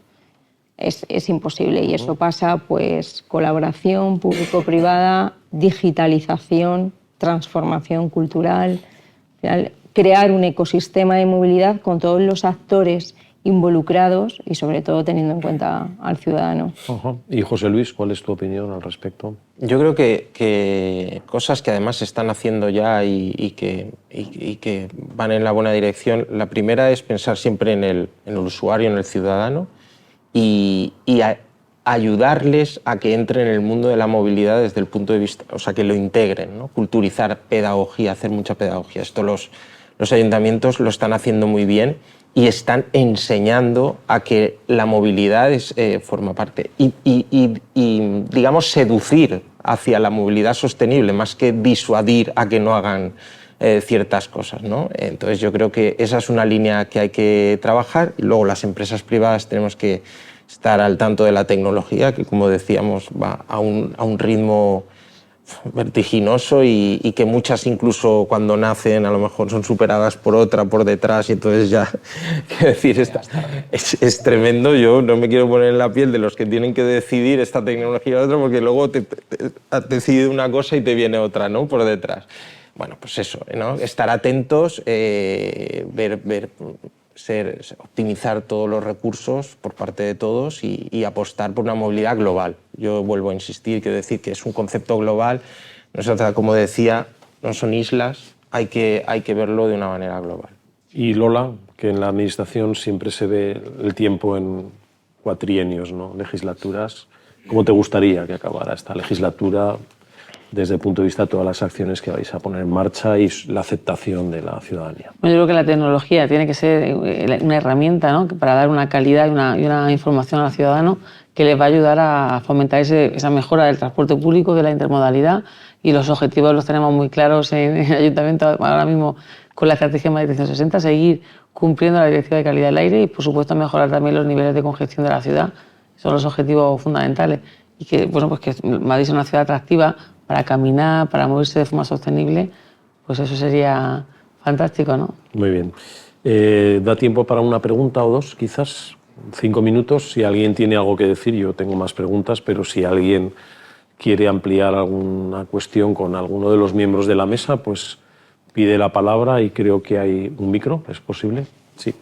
Es imposible, y eso pasa, pues, colaboración público-privada, digitalización, transformación cultural, crear un ecosistema de movilidad con todos los actores involucrados y sobre todo teniendo en cuenta al ciudadano. Y José Luis, ¿cuál es tu opinión al respecto? Yo creo que cosas que además se están haciendo ya y que van en la buena dirección. La primera es pensar siempre en el usuario, en el ciudadano, y ayudarles a que entren en el mundo de la movilidad desde el punto de vista, o sea, que lo integren, ¿no? Culturizar, pedagogía, hacer mucha pedagogía. Esto los ayuntamientos lo están haciendo muy bien y están enseñando a que la movilidad forma parte. Y, digamos, seducir hacia la movilidad sostenible, más que disuadir a que no hagan ciertas cosas, ¿no? Entonces yo creo que esa es una línea que hay que trabajar. Y luego las empresas privadas tenemos que estar al tanto de la tecnología, que, como decíamos, va a un ritmo vertiginoso y que muchas incluso cuando nacen a lo mejor son superadas por otra, por detrás, y entonces ya, quiero decir, es tremendo. Yo no me quiero poner en la piel de los que tienen que decidir esta tecnología o otra, porque luego has decidido una cosa y te viene otra, ¿no?, por detrás. Bueno, pues eso, ¿no?, estar atentos, optimizar todos los recursos por parte de todos y apostar por una movilidad global. Yo vuelvo a insistir, quiero decir que es un concepto global, no se trata, como decía, no son islas, hay que verlo de una manera global. Y Lola, que en la administración siempre se ve el tiempo en cuatrienios, ¿no?, legislaturas, ¿cómo te gustaría que acabara esta legislatura desde el punto de vista de todas las acciones que vais a poner en marcha y la aceptación de la ciudadanía? Bueno, yo creo que la tecnología tiene que ser una herramienta, ¿no?, para dar una calidad y una información a los ciudadanos que les va a ayudar a fomentar esa mejora del transporte público, de la intermodalidad, y los objetivos los tenemos muy claros en el Ayuntamiento ahora mismo con la estrategia Madrid 360, seguir cumpliendo la Directiva de Calidad del Aire y, por supuesto, mejorar también los niveles de congestión de la ciudad. Son los objetivos fundamentales. Y que, bueno, pues que Madrid sea una ciudad atractiva para caminar, para moverse de forma sostenible, pues eso sería fantástico, ¿no? Muy bien. ¿Da tiempo para una pregunta o dos, quizás? 5 minutos. Si alguien tiene algo que decir, yo tengo más preguntas, pero si alguien quiere ampliar alguna cuestión con alguno de los miembros de la mesa, pues pide la palabra y creo que hay un micro. ¿Es posible? Sí.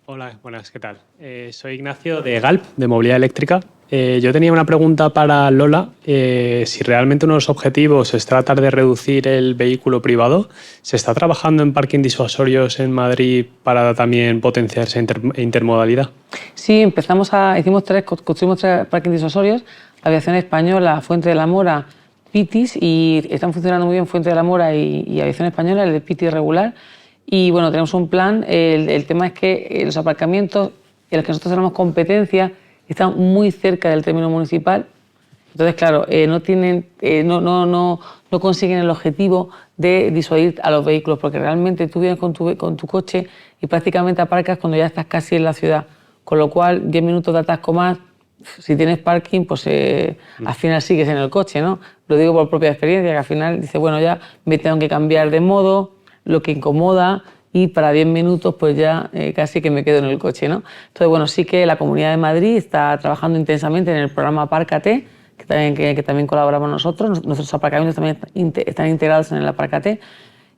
Hola, buenas, ¿qué tal? Soy Ignacio de GALP, de Movilidad Eléctrica. Yo tenía una pregunta para Lola. Si realmente uno de los objetivos es tratar de reducir el vehículo privado, ¿se está trabajando en parking disuasorios en Madrid para también potenciar esa intermodalidad? Sí, construimos 3 parking disuasorios, Aviación Española, Fuente de la Mora, Pitis, y están funcionando muy bien Fuente de la Mora y Aviación Española, el de Pitis regular. Y bueno, tenemos un plan. El tema es que los aparcamientos en los que nosotros tenemos competencia están muy cerca del término municipal. Entonces, claro, no consiguen el objetivo de disuadir a los vehículos, porque realmente tú vienes con tu coche y prácticamente aparcas cuando ya estás casi en la ciudad. Con lo cual, 10 minutos de atasco más, si tienes parking, pues al final sigues en el coche, ¿no? Lo digo por propia experiencia, que al final dices, bueno, ya me tengo que cambiar de modo, lo que incomoda, y para 10 minutos pues ya casi que me quedo en el coche, ¿no? Entonces, bueno, sí que la Comunidad de Madrid está trabajando intensamente en el programa Apárcate, que también colaboramos nosotros. Nuestros aparcamientos también están integrados en el Apárcate.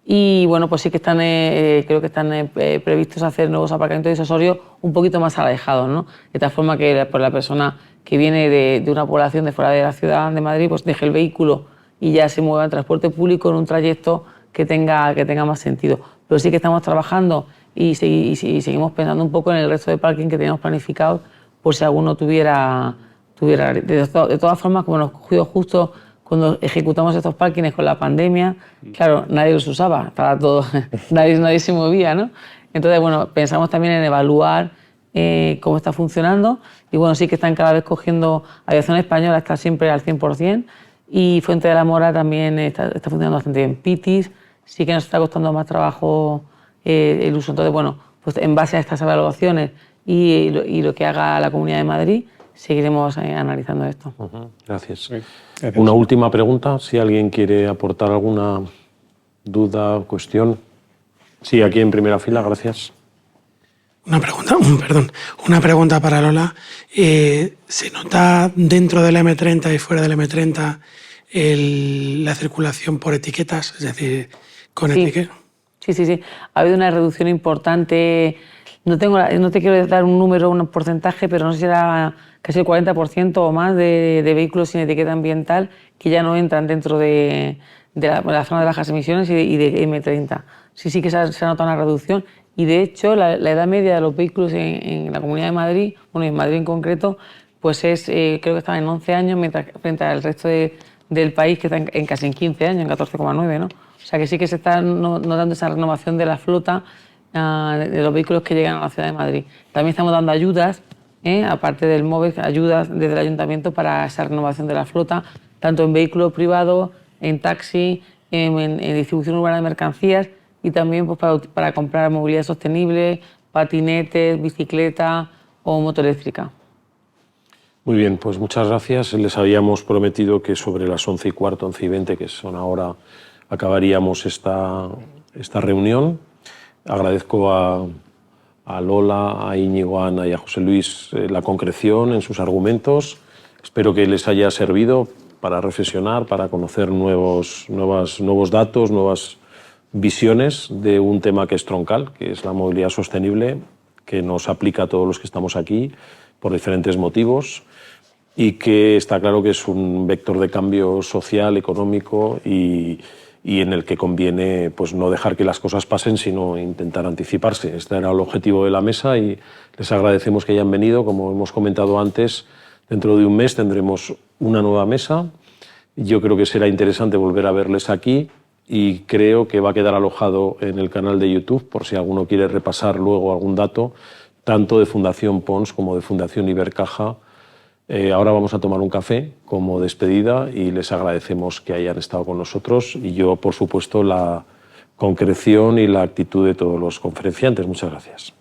Y bueno, pues sí que creo que están previstos hacer nuevos aparcamientos disuasorios un poquito más alejados, ¿no? De tal forma que pues, la persona que viene de una población de fuera de la ciudad de Madrid pues deje el vehículo y ya se mueva en transporte público en un trayecto que tenga más sentido. Pero sí que estamos trabajando y seguimos pensando un poco en el resto de parking que teníamos planificado por si alguno tuviera. De todas formas, como nos cogió justo cuando ejecutamos estos parkings con la pandemia, claro, nadie los usaba, estaba todo, nadie se movía, ¿no? Entonces, bueno, pensamos también en evaluar cómo está funcionando, y bueno, sí que están cada vez cogiendo. Aviación Española está siempre al 100%, y Fuente de la Mora también está funcionando bastante bien. Pitis sí que nos está costando más trabajo el uso. Entonces, bueno, pues en base a estas evaluaciones y lo que haga la Comunidad de Madrid, seguiremos analizando esto. Gracias. Sí, gracias. Una última pregunta, si alguien quiere aportar alguna duda, cuestión. Sí, aquí en primera fila, gracias. Una pregunta para Lola. ¿Se nota dentro del M30 y fuera del M30 la circulación por etiquetas? Es decir, con etiquetas. Sí. Ha habido una reducción importante. No te quiero dar un número, un porcentaje, pero no sé si era casi el 40% o más de vehículos sin etiqueta ambiental que ya no entran dentro de la zona de bajas emisiones y de M30. Sí que se ha notado una reducción. Y de hecho, la edad media de los vehículos en la Comunidad de Madrid, bueno, en Madrid en concreto, pues creo que están en 11 años, mientras frente al resto del país, que está en casi en 15 años, en 14,9, ¿no? O sea que sí que se está notando esa renovación de la flota de los vehículos que llegan a la ciudad de Madrid. También estamos dando ayudas, aparte del MOVES, ayudas desde el Ayuntamiento para esa renovación de la flota, tanto en vehículos privados, en taxi, en distribución urbana de mercancías, y también pues, para comprar movilidad sostenible, patinetes, bicicleta o moto eléctrica. Muy bien, pues muchas gracias. Les habíamos prometido que sobre las 11:15, 11:20, que son ahora, acabaríamos esta reunión. Agradezco a Lola, a Íñigo, a Ana y a José Luis la concreción en sus argumentos. Espero que les haya servido para reflexionar, para conocer nuevos datos, nuevas visiones de un tema que es troncal, que es la movilidad sostenible, que nos aplica a todos los que estamos aquí por diferentes motivos y que está claro que es un vector de cambio social, económico y en el que conviene pues, no dejar que las cosas pasen, sino intentar anticiparse. Este era el objetivo de la mesa y les agradecemos que hayan venido. Como hemos comentado antes, dentro de un mes tendremos una nueva mesa. Yo creo que será interesante volver a verles aquí y creo que va a quedar alojado en el canal de YouTube por si alguno quiere repasar luego algún dato, tanto de Fundación Pons como de Fundación Ibercaja. Ahora vamos a tomar un café como despedida y les agradecemos que hayan estado con nosotros y yo, por supuesto, la concreción y la actitud de todos los conferenciantes. Muchas gracias.